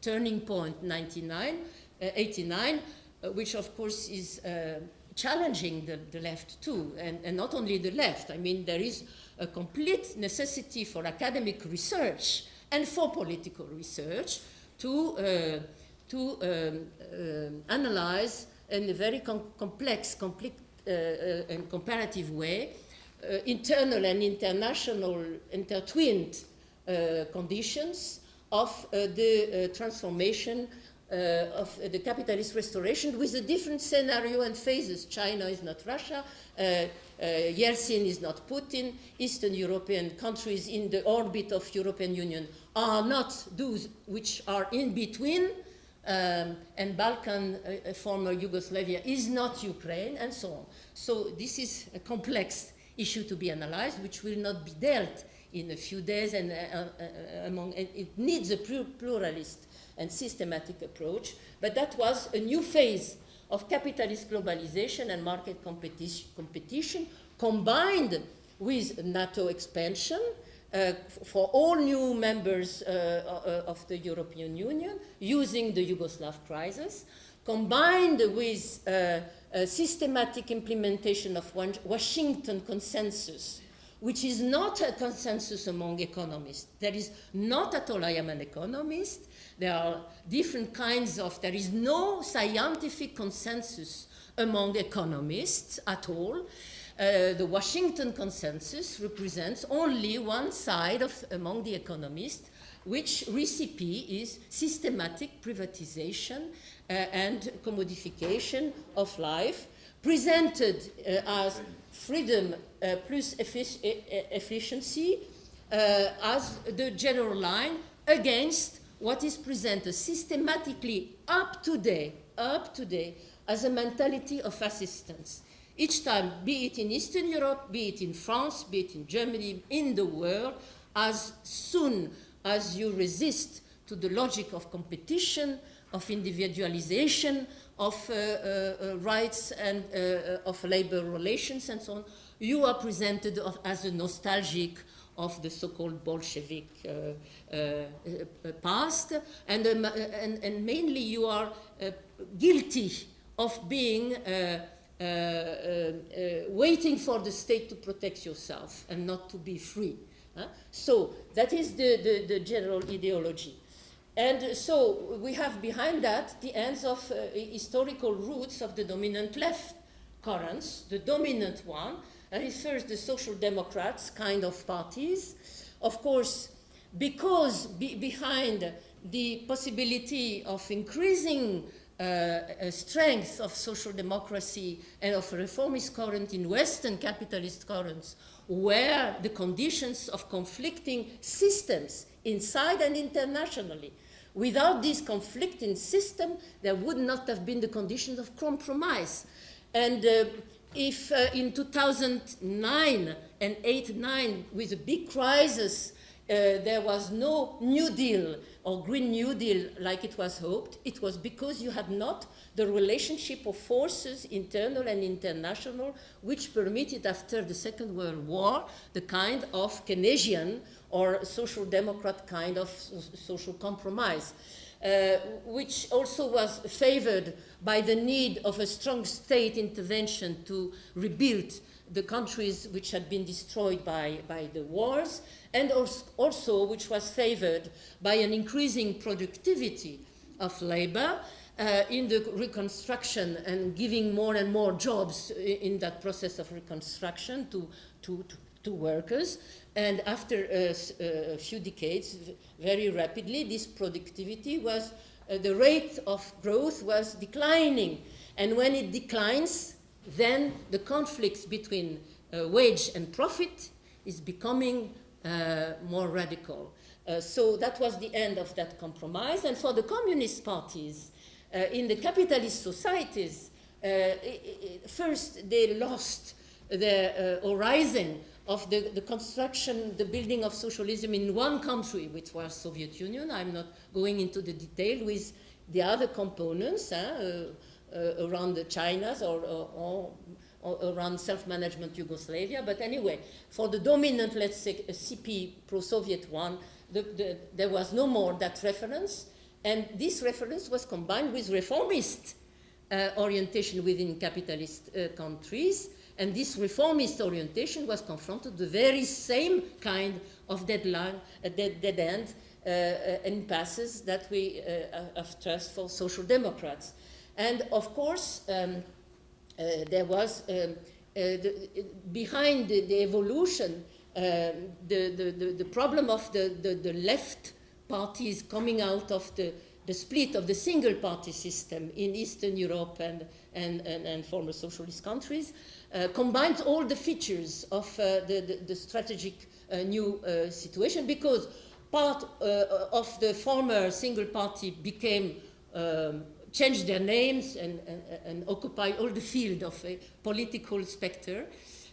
turning point 89, which of course is challenging the left too, and not only the left. I mean, there is a complete necessity for academic research and for political research to analyze in a very complex and comparative way internal and international intertwined conditions of the transformation of the capitalist restoration, with a different scenario and phases. China is not Russia, Yeltsin is not Putin, Eastern European countries in the orbit of European Union are not those which are in between, and Balkan, former Yugoslavia, is not Ukraine, and so on. So this is a complex issue to be analyzed, which will not be dealt in a few days, and it needs a pluralist and systematic approach. But that was a new phase of capitalist globalization and market competition, combined with NATO expansion for all new members of the European Union, using the Yugoslav crisis, combined with a systematic implementation of Washington consensus, which is not a consensus among economists. There is not at all, I am an economist. There are different kinds of, there is no scientific consensus among economists at all. The Washington consensus represents only one side among the economists, which recipe is systematic privatization and commodification of life, presented as freedom plus efficiency as the general line against what is presented systematically up to date as a mentality of assistance. Each time, be it in Eastern Europe, be it in France, be it in Germany, in the world, as soon as you resist to the logic of competition, of individualization, of rights and of labor relations and so on, you are presented as a nostalgic of the so-called Bolshevik past, and mainly you are guilty of being waiting for the state to protect yourself and not to be free. So that is the general ideology. And so we have behind that the ends of historical roots of the dominant left currents. The dominant one refers to the Social Democrats kind of parties. Of course, because behind the possibility of increasing strength of social democracy and of reformist current in Western capitalist currents were the conditions of conflicting systems inside and internationally. Without this conflicting system, there would not have been the conditions of compromise. And if in 2009 and 8-9, with a big crisis, there was no New Deal or Green New Deal like it was hoped, it was because you had not the relationship of forces, internal and international, which permitted after the Second World War the kind of Keynesian or social democrat kind of social compromise, which also was favored by the need of a strong state intervention to rebuild the countries which had been destroyed by the wars, and also which was favored by an increasing productivity of labor in the reconstruction and giving more and more jobs in that process of reconstruction to workers. And after a few decades, very rapidly, this productivity was, the rate of growth was declining. And when it declines, then the conflicts between wage and profit is becoming more radical. So that was the end of that compromise. And for the communist parties in the capitalist societies, first they lost the horizon of the construction, the building of socialism in one country, which was Soviet Union. I'm not going into the detail with the other components around the Chinas or around self-management Yugoslavia. But anyway, for the dominant, let's say, CP pro-Soviet one, there was no more that reference. And this reference was combined with reformist orientation within capitalist countries. And this reformist orientation was confronted with the very same kind of dead end impasses that we have trust for social democrats. And of course, there was behind the evolution, the problem of the left parties coming out of the split of the single party system in Eastern Europe and former socialist countries, combines all the features of the strategic new situation, because part of the former single party became changed their names and occupied all the field of a political spectre.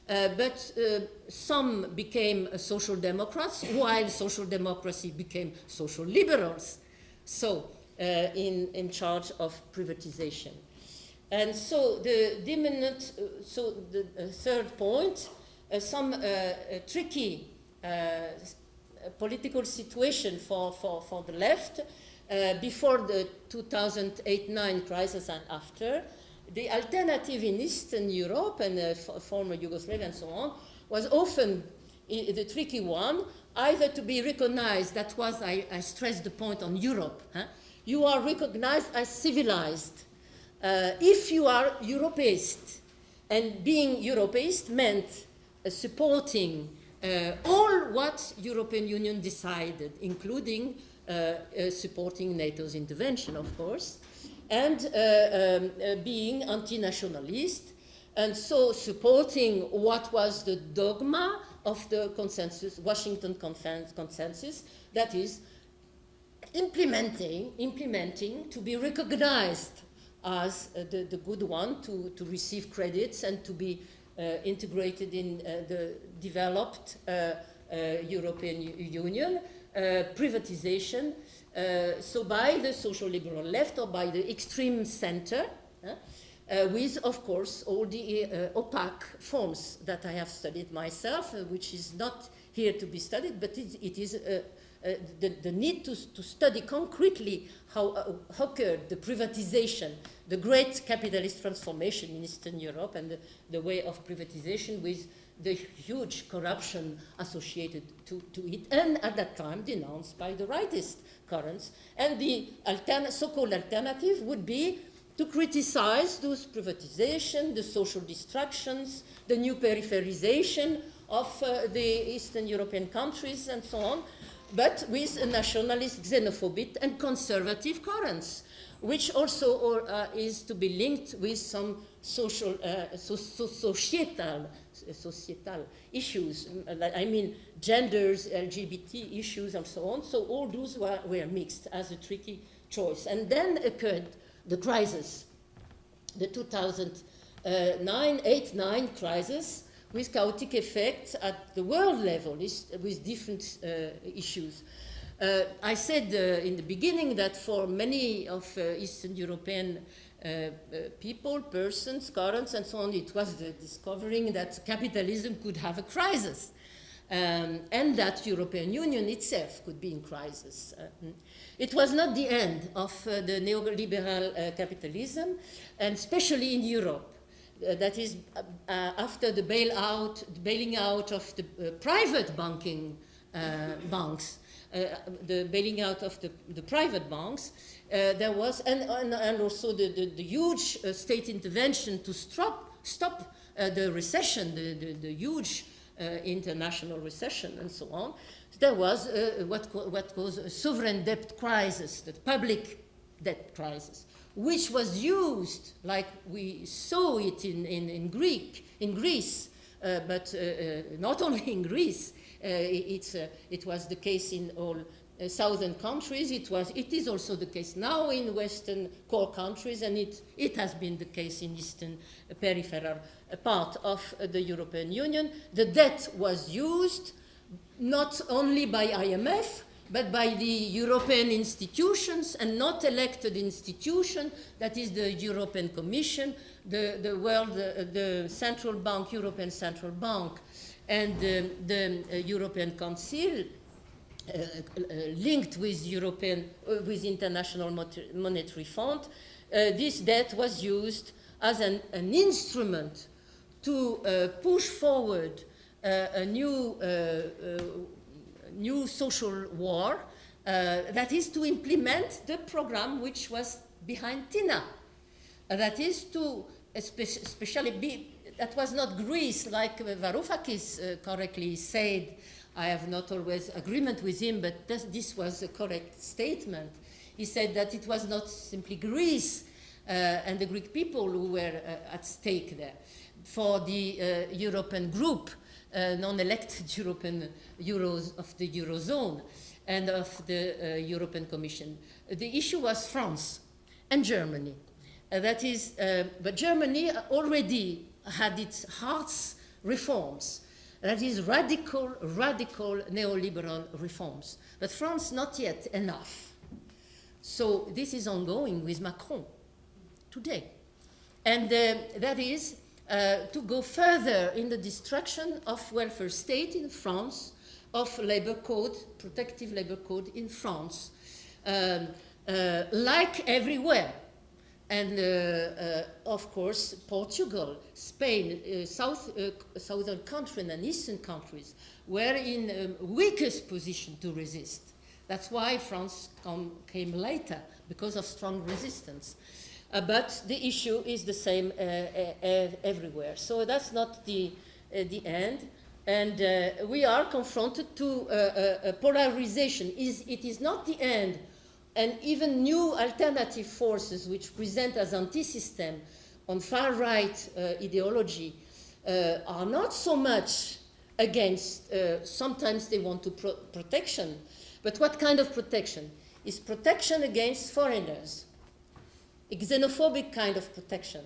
But some became social democrats, while social democracy became social liberals, so in charge of privatization. And so the dominant, so the third point, some tricky political situation for the left before the 2008-9 crisis and after. The alternative in Eastern Europe and former Yugoslavia and so on was often the tricky one, either to be recognized, that was, I stressed the point on Europe, you are recognized as civilized. If you are Europeist, and being Europeist meant supporting all what European Union decided, including supporting NATO's intervention, of course, and being anti-nationalist, and so supporting what was the dogma of the consensus, Washington consensus, that is, implementing to be recognized as the good one, to receive credits and to be integrated in the developed European Union, privatization, so by the social liberal left or by the extreme center, with, of course, all the opaque forms that I have studied myself, which is not here to be studied, but it is the need to study concretely how occurred the privatization, the great capitalist transformation in Eastern Europe, and the way of privatization with the huge corruption associated to it, and at that time denounced by the rightist currents. And the so-called alternative would be to criticize those privatization, the social destructions, the new peripherization of the Eastern European countries and so on, but with a nationalist, xenophobic, and conservative currents, which also is to be linked with some social, societal issues. I mean, genders, LGBT issues, and so on. So all those were mixed as a tricky choice. And then occurred the crisis, the 2008-9 crisis, with chaotic effects at the world level, with different issues. I said in the beginning that for many of Eastern European people, persons, currents, and so on, it was the discovering that capitalism could have a crisis, and that European Union itself could be in crisis. It was not the end of the neoliberal capitalism, and especially in Europe. That is, after the bailing out of the private banking banks, the bailing out of the private banks, there was, and also the huge state intervention to stop the recession, the huge international recession, and so on. There was what was a sovereign debt crisis, the public debt crisis, which was used, like we saw it in Greece, but not only in Greece. It was the case in all southern countries. It is also the case now in Western core countries, and it has been the case in Eastern peripheral part of the European Union. The debt was used not only by IMF, but by the European institutions and not elected institutions, that is the European Commission, the Central Bank, European Central Bank, and the European Council, linked with International Monetary Fund. This debt was used as an instrument to push forward a new social war, that is to implement the program which was behind TINA. That is to especially be, that was not Greece, like Varoufakis correctly said. I have not always agreement with him, but this was a correct statement. He said that it was not simply Greece and the Greek people who were at stake there. For the European group, non-elected European Euros of the Eurozone and of the European Commission, the issue was France and Germany. That is, but Germany already had its heart's reforms. That is radical neoliberal reforms. But France, not yet enough. So this is ongoing with Macron today. And that is to go further in the destruction of welfare state in France, of labor code, protective labor code in France, like everywhere. And of course, Portugal, Spain, southern countries and eastern countries were in weakest position to resist. That's why France came later, because of strong resistance. But the issue is the same everywhere. So that's not the end. And we are confronted to a polarization. It is not the end. And even new alternative forces which present as anti-system on far-right ideology are not so much against, sometimes they want to protection, but what kind of protection? Is protection against foreigners, a xenophobic kind of protection.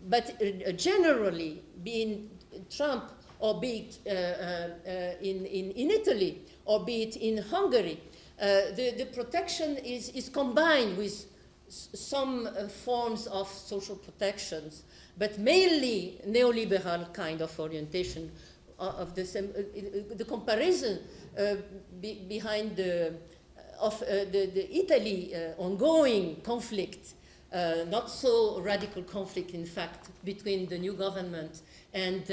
But generally, be it Trump, or be it in Italy, or be it in Hungary, the protection is combined with some forms of social protections, but mainly neoliberal kind of orientation of the same. The comparison behind the Italy ongoing conflict, not so radical conflict, in fact, between the new government and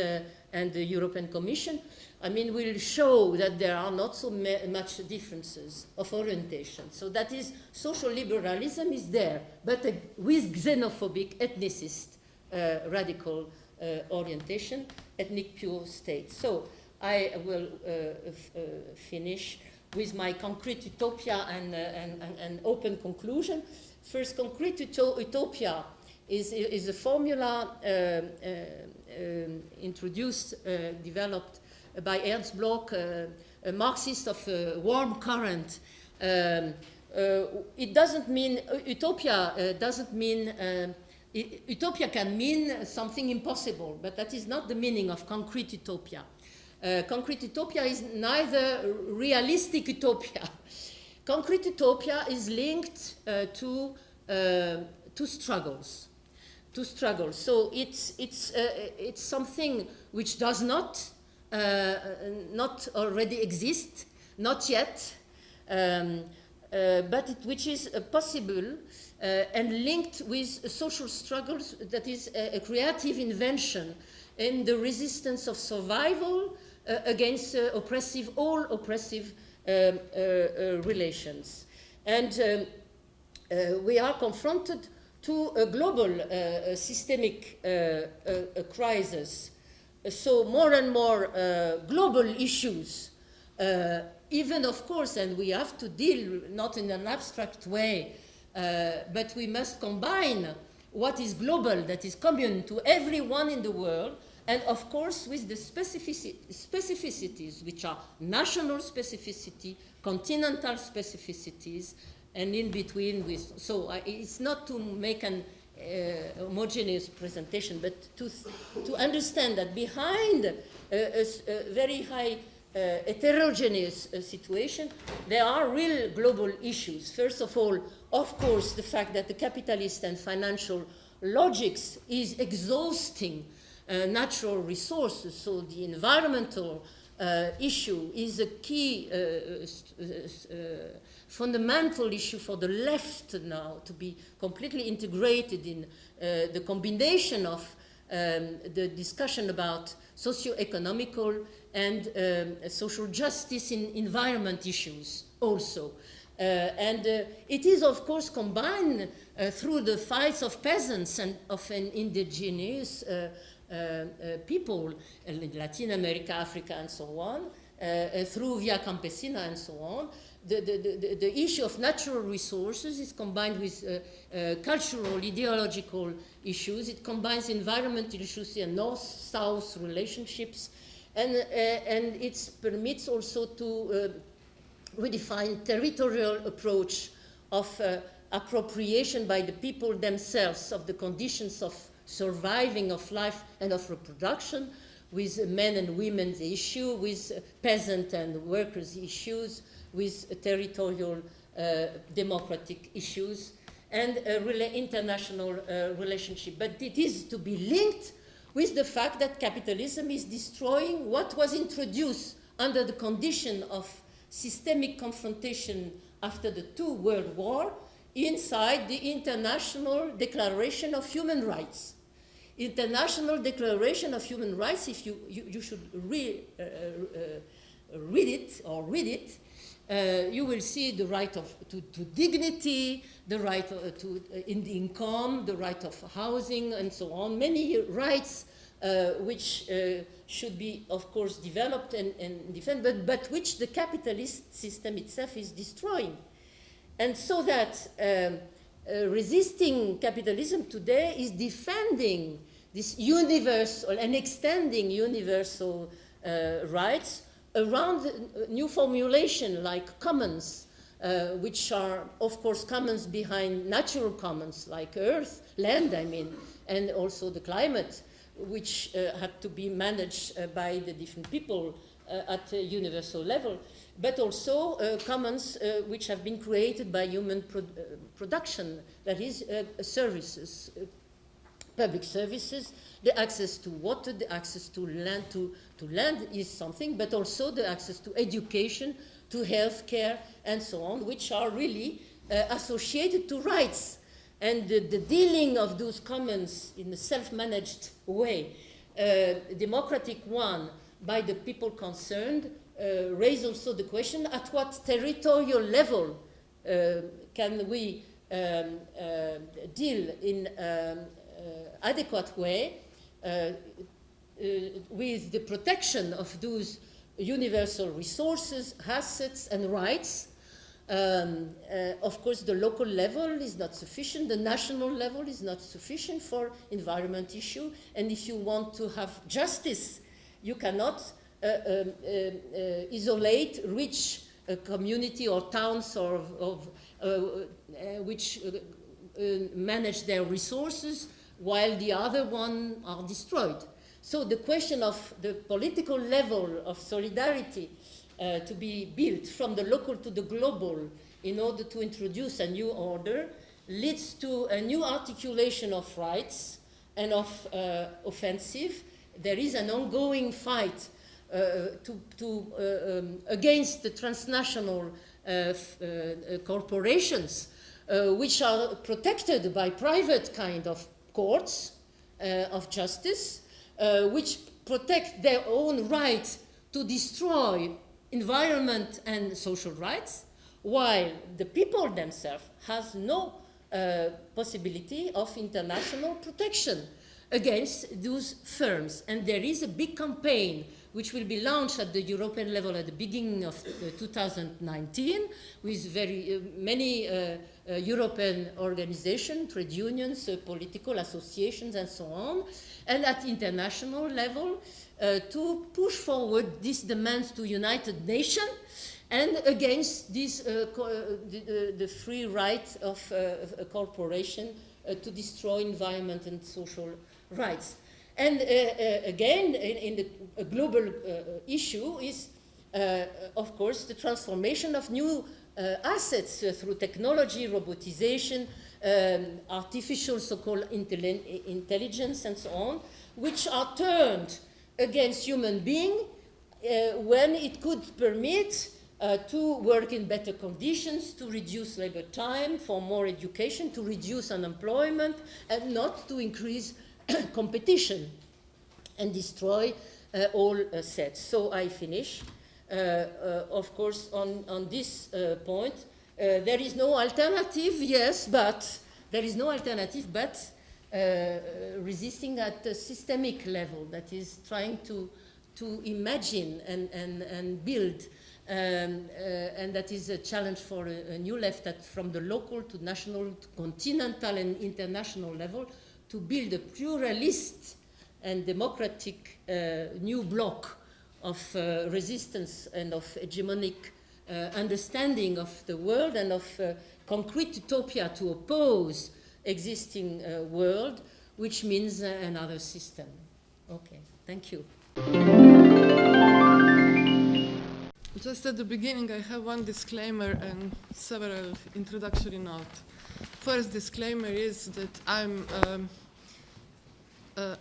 and the European Commission, I mean, will show that there are not so much differences of orientation. So that is, social liberalism is there, but with xenophobic, ethnicist, radical orientation, ethnic pure state. So I will finish with my concrete utopia and open conclusion. First, concrete utopia is a formula introduced, developed by Ernst Bloch, a Marxist of warm current. It doesn't mean, utopia doesn't mean, utopia can mean something impossible, but that is not the meaning of concrete utopia. Concrete utopia is neither realistic utopia. Concrete utopia is linked to struggles. To struggles. So it's something which does not already exist, not yet, but which is possible and linked with social struggles. That is a creative invention in the resistance of survival against all oppressive relations. And we are confronted to a global systemic crisis. So more and more global issues, even of course, and we have to deal not in an abstract way, but we must combine what is global, that is common to everyone in the world, and of course with the specificities, which are national specificity, continental specificities, and in between with, so it's not to make an homogeneous presentation, but to understand that behind a very high heterogeneous situation, there are real global issues. First of all, of course, the fact that the capitalist and financial logics is exhausting natural resources, so the environmental issue is a key fundamental issue for the left now, to be completely integrated in the combination of the discussion about socio-economical and social justice in environment issues also. And it is, of course, combined through the fights of peasants and of an indigenous people in Latin America, Africa, and so on, through Via Campesina and so on. The issue of natural resources is combined with cultural, ideological issues. It combines environmental issues and north-south relationships, and it permits also to redefine territorial approach of appropriation by the people themselves of the conditions of surviving of life and of reproduction, with men and women's issue, with peasant and workers' issues, with territorial democratic issues, and international relationship. But it is to be linked with the fact that capitalism is destroying what was introduced under the condition of systemic confrontation after the two World Wars inside the International Declaration of Human Rights. International Declaration of Human Rights, if you should read it, you will see the right to dignity, the right to income, the right of housing, and so on. Many rights which should be, of course, developed and defended, but which the capitalist system itself is destroying. And so that resisting capitalism today is defending this universal and extending universal rights around new formulation like commons, which are, of course, commons behind natural commons like earth, land, I mean, and also the climate, which had to be managed by the different people at a universal level, but also commons which have been created by human production, that is, services, public services, the access to water, the access to land, to land is something, but also the access to education, to health care, and so on, which are really associated to rights. And the dealing of those commons in a self-managed way democratic one by the people concerned, raise also the question at what territorial level can we deal in adequate way with the protection of those universal resources, assets, and rights. Of course, the local level is not sufficient, the national level is not sufficient for environment issue, and if you want to have justice, you cannot isolate rich community or towns which manage their resources while the other one are destroyed. So the question of the political level of solidarity to be built from the local to the global in order to introduce a new order leads to a new articulation of rights and of offensive. There is an ongoing fight against the transnational corporations which are protected by private kind of courts of justice, which protect their own right to destroy environment and social rights, while the people themselves has no possibility of international protection against those firms. And there is a big campaign which will be launched at the European level at the beginning of 2019 with very many European organizations, trade unions, political associations, and so on, and at international level to push forward these demands to United Nations and against this, the free right of a corporation to destroy environment and social rights. And again, in the global issue is, of course, the transformation of new assets through technology, robotization, artificial so-called intelligence, and so on, which are turned against human beings when it could permit to work in better conditions, to reduce labor time, for more education, to reduce unemployment, and not to increase competition and destroy all assets. So I finish. Of course, on this point, there is no alternative, yes, but there is no alternative but resisting at the systemic level, that is trying to imagine and build, and that is a challenge for a new left that from the local to national, to continental and international level, to build a pluralist and democratic new bloc of resistance and of hegemonic understanding of the world and of concrete utopia to oppose existing world, which means another system. Okay, thank you. Just at the beginning, I have one disclaimer and several introductory notes. First disclaimer is that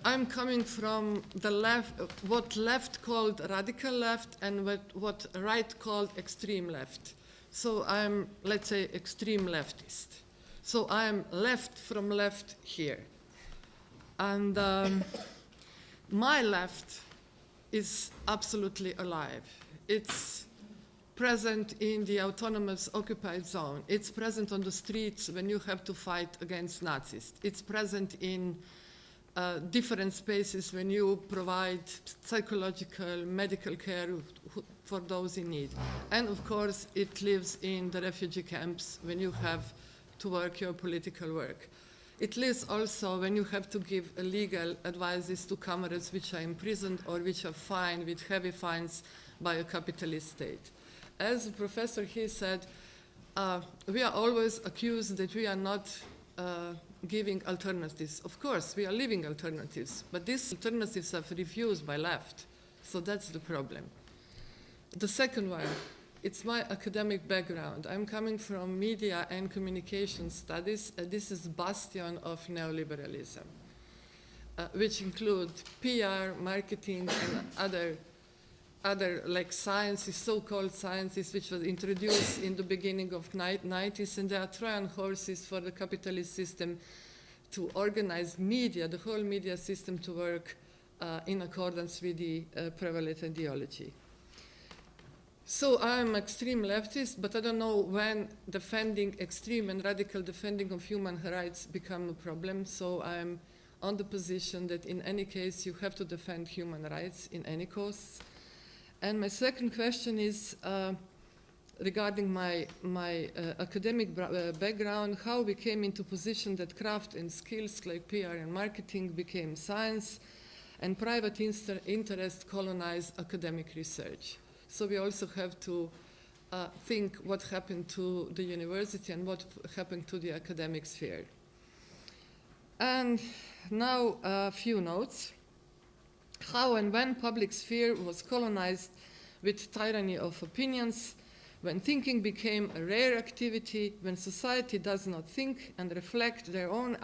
I'm coming from the left, what left called radical left and what right called extreme left. So I'm, let's say, extreme leftist. So I'm left from left here. And my left is absolutely alive. It's present in the autonomous occupied zone. It's present on the streets when you have to fight against Nazis. It's present in different spaces when you provide psychological, medical care for those in need. And of course, it lives in the refugee camps when you have to work your political work. It lives also when you have to give legal advices to comrades which are imprisoned or which are fined with heavy fines by a capitalist state. As the professor here said, we are always accused that we are not giving alternatives. Of course, we are living alternatives, but these alternatives are refused by left. So that's the problem. The second one, it's my academic background. I'm coming from media and communication studies. This is bastion of neoliberalism, which include PR, marketing, and other like sciences, so-called sciences, which was introduced in the beginning of 90s, and they are Trojan horses for the capitalist system to organize media, the whole media system to work in accordance with the prevalent ideology. So I'm extreme leftist, but I don't know when defending extreme and radical defending of human rights become a problem. So I'm on the position that in any case you have to defend human rights in any cause. And my second question is regarding my academic background, how we came into position that craft and skills like PR and marketing became science and private interest colonized academic research. So we also have to think what happened to the university and what happened to the academic sphere. And now a few notes. How and when public sphere was colonized with tyranny of opinions, when thinking became a rare activity, when society does not think and reflect their own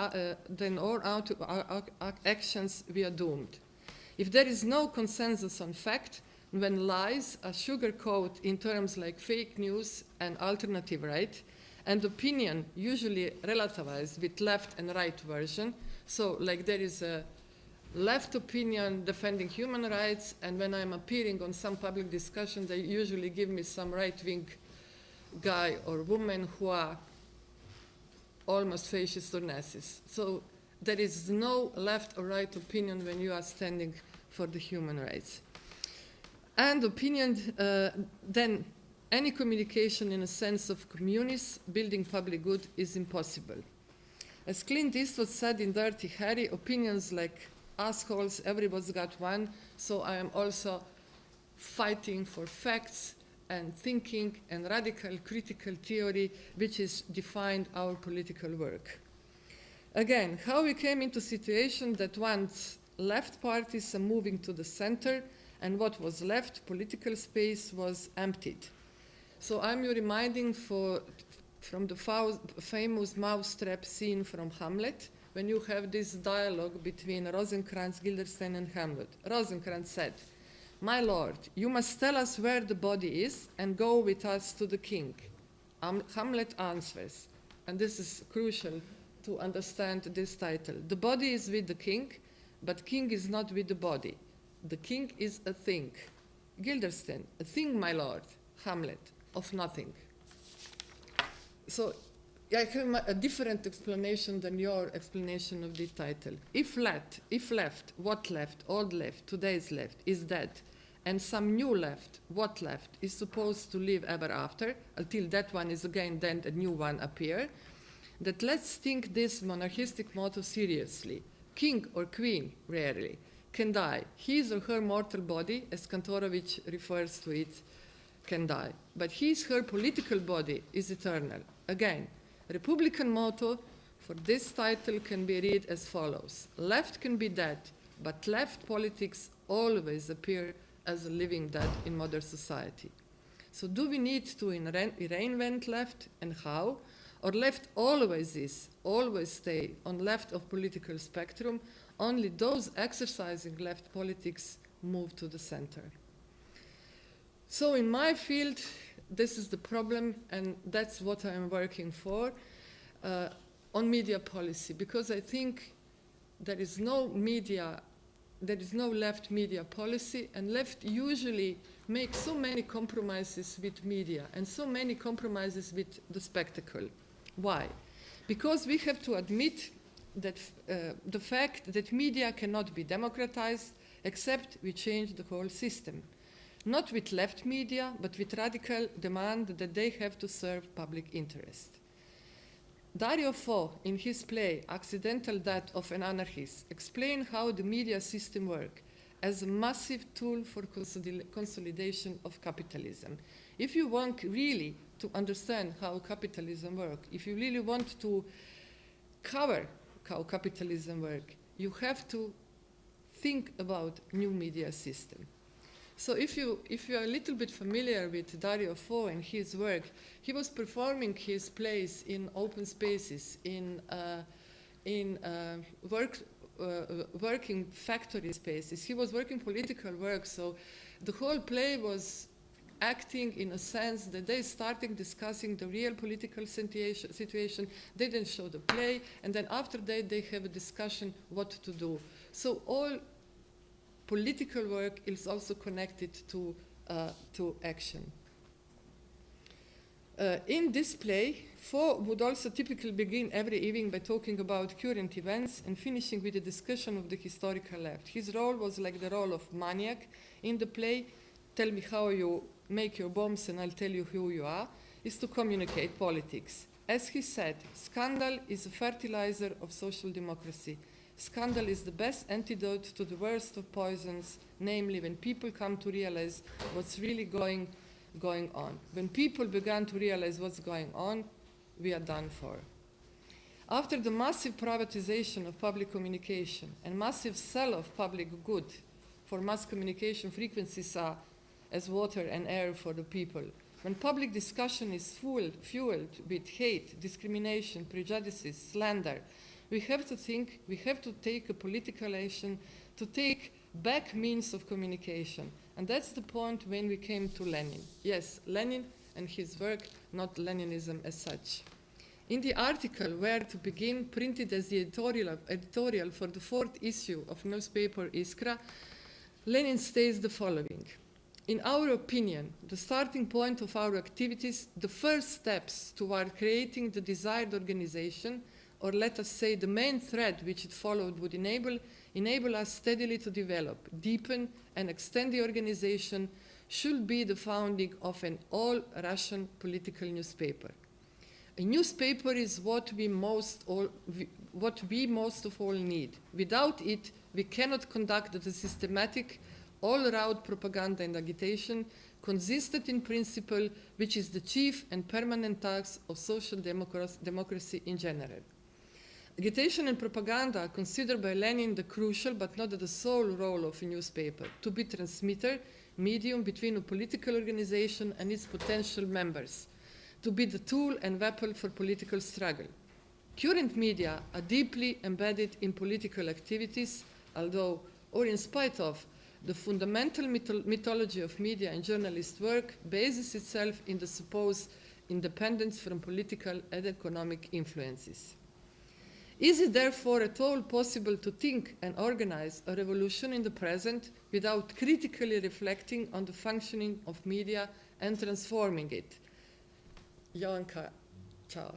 actions, we are doomed. If there is no consensus on fact, when lies are sugarcoated in terms like fake news and alternative right, and opinion usually relativized with left and right version, so like there is a left opinion defending human rights, and when I'm appearing on some public discussion, they usually give me some right-wing guy or woman who are almost fascist or Nazis. So there is no left or right opinion when you are standing for the human rights. And opinion, then any communication in a sense of communists building public good is impossible. As Clint Eastwood said in Dirty Harry, opinions like assholes, everybody's got one, so I am also fighting for facts and thinking and radical critical theory, which is defined our political work. Again, how we came into situation that once left parties are moving to the center and what was left, political space, was emptied. So I'm reminding from the famous mousetrap scene from Hamlet, when you have this dialogue between Rosencrantz, Guildenstern, and Hamlet. Rosencrantz said, "My lord, you must tell us where the body is and go with us to the king." Hamlet answers, and this is crucial to understand this title. The body is with the king, but king is not with the body. The king is a thing. Guildenstern, a thing, my lord. Hamlet, of nothing. So I have a different explanation than your explanation of the title. If left, what left, old left, today's left, is dead, and some new left, what left, is supposed to live ever after, until that one is again dead, a new one appear, that let's think this monarchistic motto seriously. King or queen, rarely, can die. His or her mortal body, as Kantorowicz refers to it, can die. But her political body is eternal. Again, Republican motto for this title can be read as follows. Left can be dead, but left politics always appear as a living dead in modern society. So do we need to reinvent left, and how? Or left always stay on left of political spectrum, only those exercising left politics move to the center. So in my field, this is the problem, and that's what I'm working for on media policy, because I think there is no left media policy, and left usually makes so many compromises with media and so many compromises with the spectacle. Why? Because we have to admit that the fact that media cannot be democratized except we change the whole system. Not with left media, but with radical demand that they have to serve public interest. Dario Fo, in his play Accidental Death of an Anarchist, explained how the media system works as a massive tool for consolidation of capitalism. If you want really to understand how capitalism works, if you really want to cover how capitalism works, you have to think about new media system. So if you are a little bit familiar with Dario Fo and his work, he was performing his plays in open spaces, in working factory spaces. He was working political work, so the whole play was acting in a sense that they started discussing the real political situation. They then show the play, and then after that they have a discussion what to do. So political work is also connected to action. In this play, Faux would also typically begin every evening by talking about current events and finishing with a discussion of the historical left. His role was like the role of maniac in the play. Tell me how you make your bombs and I'll tell you who you are, is to communicate politics. As he said, scandal is a fertilizer of social democracy. Scandal is the best antidote to the worst of poisons, namely when people come to realize what's really going on. When people began to realize what's going on, we are done for. After the massive privatization of public communication and massive sell of public good for mass communication, frequencies are as water and air for the people. When public discussion is fueled with hate, discrimination, prejudices, slander, we have to take a political action to take back means of communication. And that's the point when we came to Lenin. Yes, Lenin and his work, not Leninism as such. In the article Where to Begin, printed as the editorial for the 4th issue of newspaper Iskra, Lenin states the following. In our opinion, the starting point of our activities, the first steps toward creating the desired organization, or let us say the main thread which it followed would enable us steadily to develop, deepen, and extend the organization, should be the founding of an all-Russian political newspaper. A newspaper is what we most of all need. Without it, we cannot conduct the systematic, all-round propaganda and agitation consistent in principle, which is the chief and permanent task of social democracy in general. Agitation and propaganda are considered by Lenin the crucial but not the sole role of a newspaper, to be transmitter, medium between a political organization and its potential members, to be the tool and weapon for political struggle. Current media are deeply embedded in political activities, although, or in spite of, the fundamental mythology of media and journalist work bases itself in the supposed independence from political and economic influences. Is it therefore at all possible to think and organize a revolution in the present without critically reflecting on the functioning of media and transforming it? Joanka, ciao.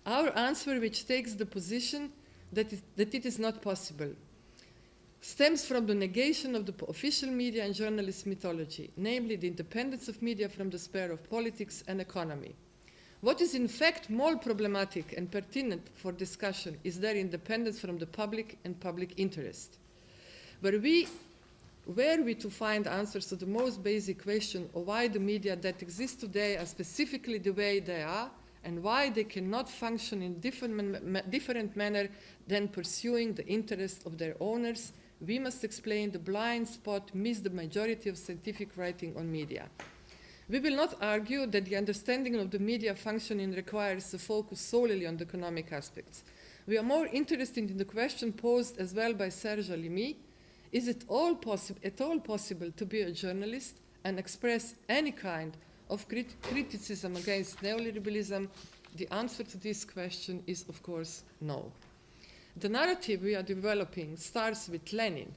Our answer, which takes the position that it is not possible, stems from the negation of the official media and journalist mythology, namely the independence of media from the sphere of politics and economy. What is in fact more problematic and pertinent for discussion is their independence from the public and public interest. Were we to find answers to the most basic question of why the media that exist today are specifically the way they are, and why they cannot function in different manner than pursuing the interests of their owners, we must explain the blind spot missed the majority of scientific writing on media. We will not argue that the understanding of the media functioning requires a focus solely on the economic aspects. We are more interested in the question posed as well by Serge Alimi: is it at all possible to be a journalist and express any kind of criticism against neoliberalism? The answer to this question is, of course, no. The narrative we are developing starts with Lenin,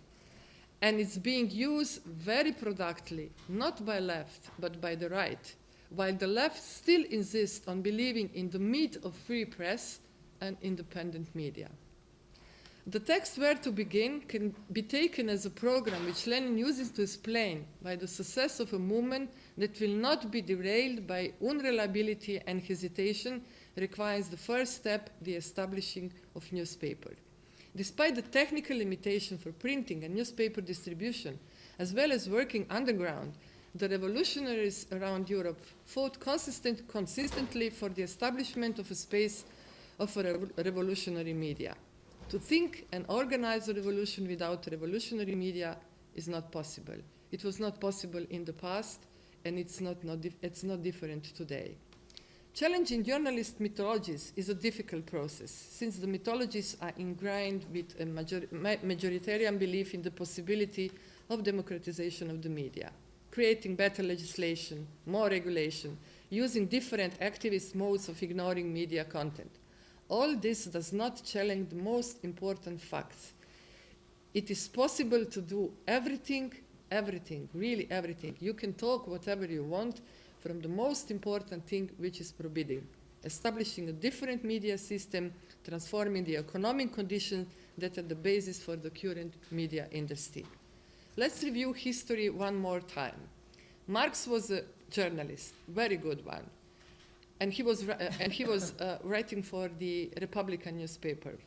and it's being used very productively, not by left, but by the right, while the left still insists on believing in the myth of free press and independent media. The text Where to Begin can be taken as a program which Lenin uses to explain why the success of a movement that will not be derailed by unreliability and hesitation requires the first step, the establishing of newspaper. Despite the technical limitation for printing and newspaper distribution, as well as working underground, the revolutionaries around Europe fought consistently for the establishment of a space of a revolutionary media. To think and organize a revolution without revolutionary media is not possible. It was not possible in the past, and it's not different today. Challenging journalist mythologies is a difficult process, since the mythologies are ingrained with a majoritarian belief in the possibility of democratization of the media, creating better legislation, more regulation, using different activist modes of ignoring media content. All this does not challenge the most important facts. It is possible to do everything, really everything. You can talk whatever you want, from the most important thing, which is forbidden, establishing a different media system, transforming the economic conditions that are the basis for the current media industry. Let's review history one more time. Marx was a journalist, very good one, and he was writing for the Republican newspaper.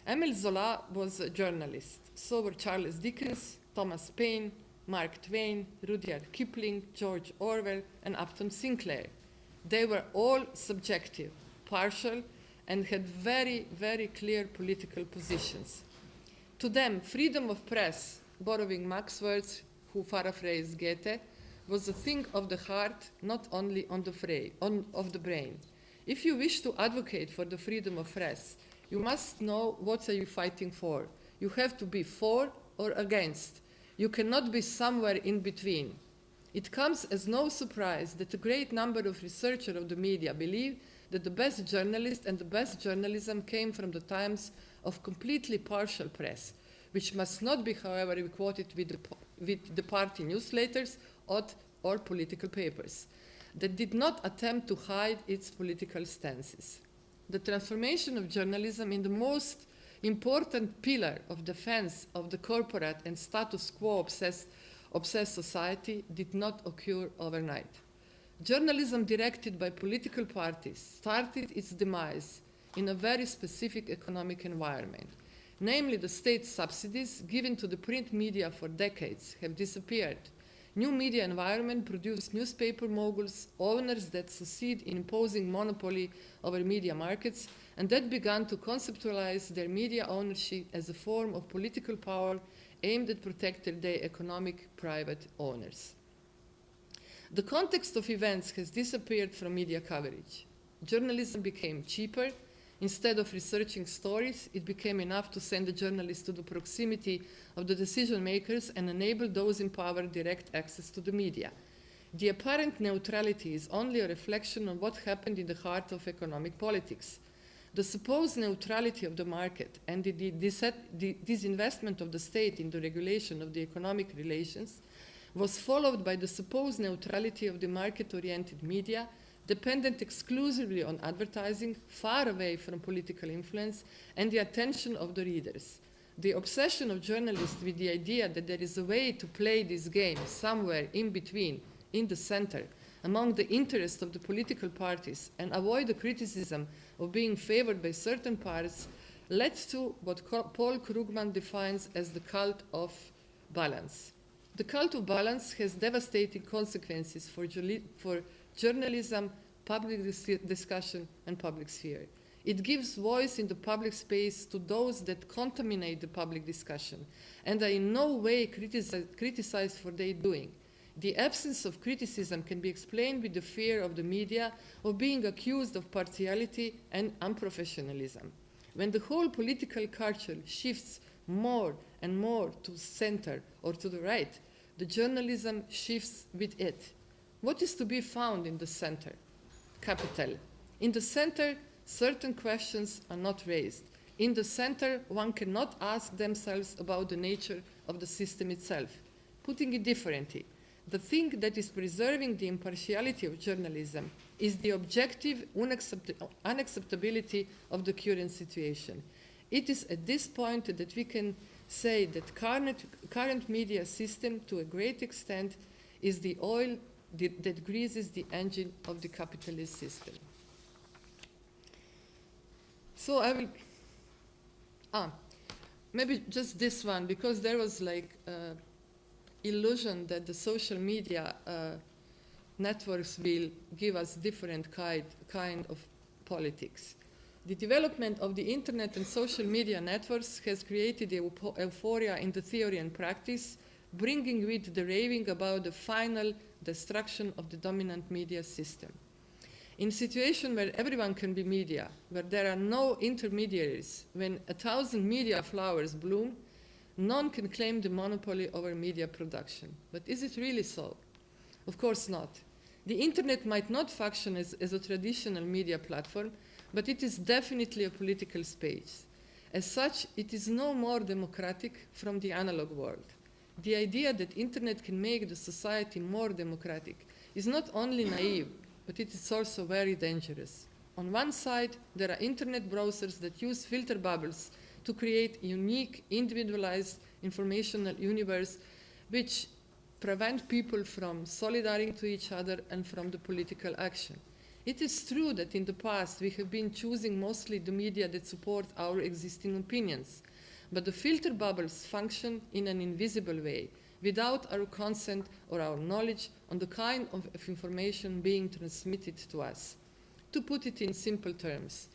Émile Zola was a journalist. So were Charles Dickens, Thomas Paine, Mark Twain, Rudyard Kipling, George Orwell, and Upton Sinclair. They were all subjective, partial, and had very, very clear political positions. To them, freedom of press, borrowing Max words, who paraphrased Goethe, was a thing of the heart, not only of the brain. If you wish to advocate for the freedom of press, you must know what are you fighting for. You have to be for or against. You cannot be somewhere in between. It comes as no surprise that a great number of researchers of the media believe that the best journalists and the best journalism came from the times of completely partial press, which must not be, however, quoted with the party newsletters or political papers, that did not attempt to hide its political stances. The transformation of journalism in the most important pillar of defense of the corporate and status quo obsessed society did not occur overnight. Journalism directed by political parties started its demise in a very specific economic environment. Namely, the state subsidies given to the print media for decades have disappeared. New media environment produced newspaper moguls, owners that succeed in imposing monopoly over media markets, and that began to conceptualize their media ownership as a form of political power aimed at protecting their economic private owners. The context of events has disappeared from media coverage. Journalism became cheaper. Instead of researching stories, it became enough to send a journalist to the proximity of the decision makers and enable those in power direct access to the media. The apparent neutrality is only a reflection of what happened in the heart of economic politics. The supposed neutrality of the market and the disinvestment of the state in the regulation of the economic relations was followed by the supposed neutrality of the market-oriented media, dependent exclusively on advertising, far away from political influence, and the attention of the readers. The obsession of journalists with the idea that there is a way to play this game somewhere in between, in the center, among the interests of the political parties, and avoid the criticism of being favored by certain parts, led to what Paul Krugman defines as the cult of balance. The cult of balance has devastating consequences for journalism, public discussion, and public sphere. It gives voice in the public space to those that contaminate the public discussion and are in no way criticized for their doing. The absence of criticism can be explained with the fear of the media of being accused of partiality and unprofessionalism. When the whole political culture shifts more and more to center or to the right, the journalism shifts with it. What is to be found in the center? Capital. In the center, certain questions are not raised. In the center, one cannot ask themselves about the nature of the system itself. Putting it differently, the thing that is preserving the impartiality of journalism is the objective unacceptability of the current situation. It is at this point that we can say that current media system, to a great extent, is the oil that greases the engine of the capitalist system. So I will, maybe just this one, because there was like illusion that the social media networks will give us different kind of politics. The development of the internet and social media networks has created euphoria in the theory and practice, bringing with the raving about the final destruction of the dominant media system. In a situation where everyone can be media, where there are no intermediaries, when 1,000 media flowers bloom, none can claim the monopoly over media production. But is it really so? Of course not. The internet might not function as a traditional media platform, but it is definitely a political space. As such, it is no more democratic from the analog world. The idea that internet can make the society more democratic is not only naive, but it is also very dangerous. On one side, there are internet browsers that use filter bubbles to create a unique, individualized informational universe which prevent people from solidarizing to each other and from the political action. It is true that in the past we have been choosing mostly the media that support our existing opinions, but the filter bubbles function in an invisible way, without our consent or our knowledge on the kind of information being transmitted to us. To put it in simple terms,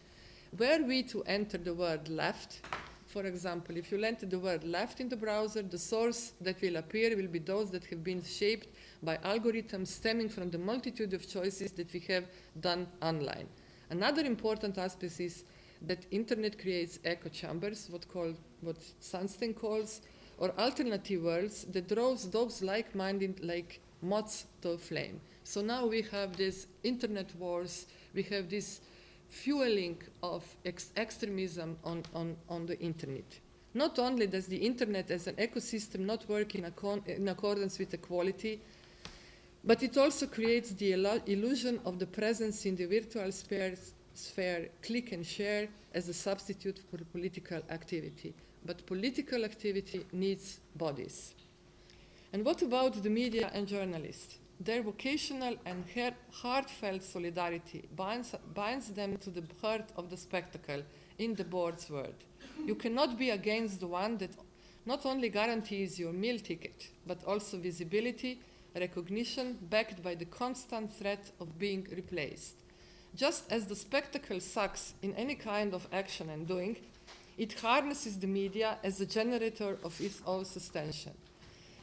were we to enter the word left, for example, if you enter the word left in the browser, the source that will appear will be those that have been shaped by algorithms stemming from the multitude of choices that we have done online. Another important aspect is that internet creates echo chambers, what Sunstein calls, or alternative worlds that draws those like-minded like moths to a flame. So now we have this internet wars, we have this fueling of extremism on the internet. Not only does the internet as an ecosystem not work in accordance with equality, but it also creates the illusion of the presence in the virtual sphere, click and share, as a substitute for political activity. But political activity needs bodies. And what about the media and journalists? Their vocational and heartfelt solidarity binds them to the heart of the spectacle in the board's word. You cannot be against the one that not only guarantees your meal ticket, but also visibility, recognition, backed by the constant threat of being replaced. Just as the spectacle sucks in any kind of action and doing, it harnesses the media as a generator of its own sustenance.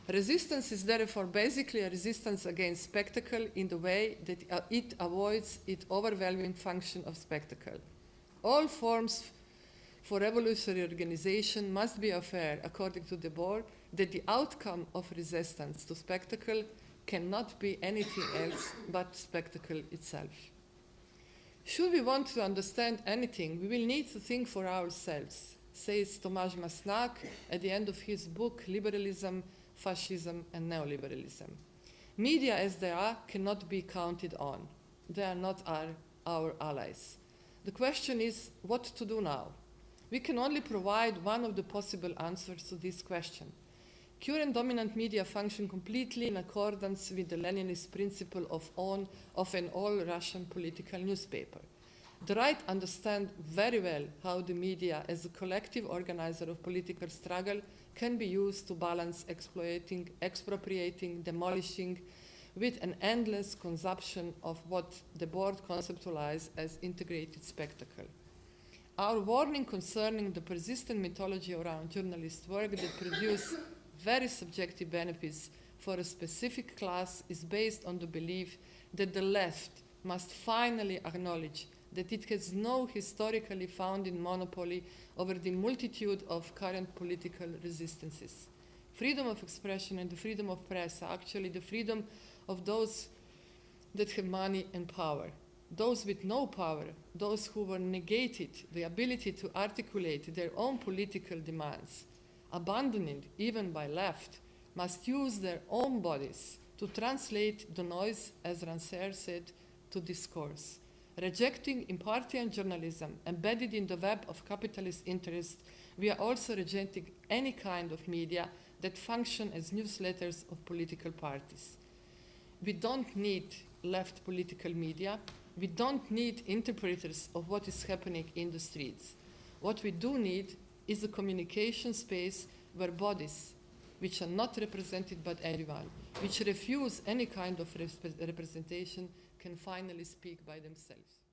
Resistance is therefore basically a resistance against spectacle in the way that it avoids its overwhelming function of spectacle. All forms for revolutionary organization must be aware, according to the board, that the outcome of resistance to spectacle cannot be anything else but spectacle itself. Should we want to understand anything, we will need to think for ourselves, says Tomáš Masnak at the end of his book, Liberalism, Fascism and Neoliberalism. Media as they are cannot be counted on. They are not our allies. The question is what to do now. We can only provide one of the possible answers to this question. Current dominant media function completely in accordance with the Leninist principle of an all-Russian political newspaper. The right understand very well how the media as a collective organizer of political struggle can be used to balance exploiting, expropriating, demolishing with an endless consumption of what the board conceptualized as integrated spectacle. Our warning concerning the persistent mythology around journalist work that produce very subjective benefits for a specific class is based on the belief that the left must finally acknowledge that it has no historically founded monopoly over the multitude of current political resistances. Freedom of expression and the freedom of press are actually the freedom of those that have money and power. Those with no power, those who were negated the ability to articulate their own political demands, abandoned even by left, must use their own bodies to translate the noise, as Rancière said, to discourse. Rejecting impartial journalism embedded in the web of capitalist interest, we are also rejecting any kind of media that function as newsletters of political parties. We don't need left political media. We don't need interpreters of what is happening in the streets. What we do need is a communication space where bodies, which are not represented by anyone, which refuse any kind of representation, can finally speak by themselves.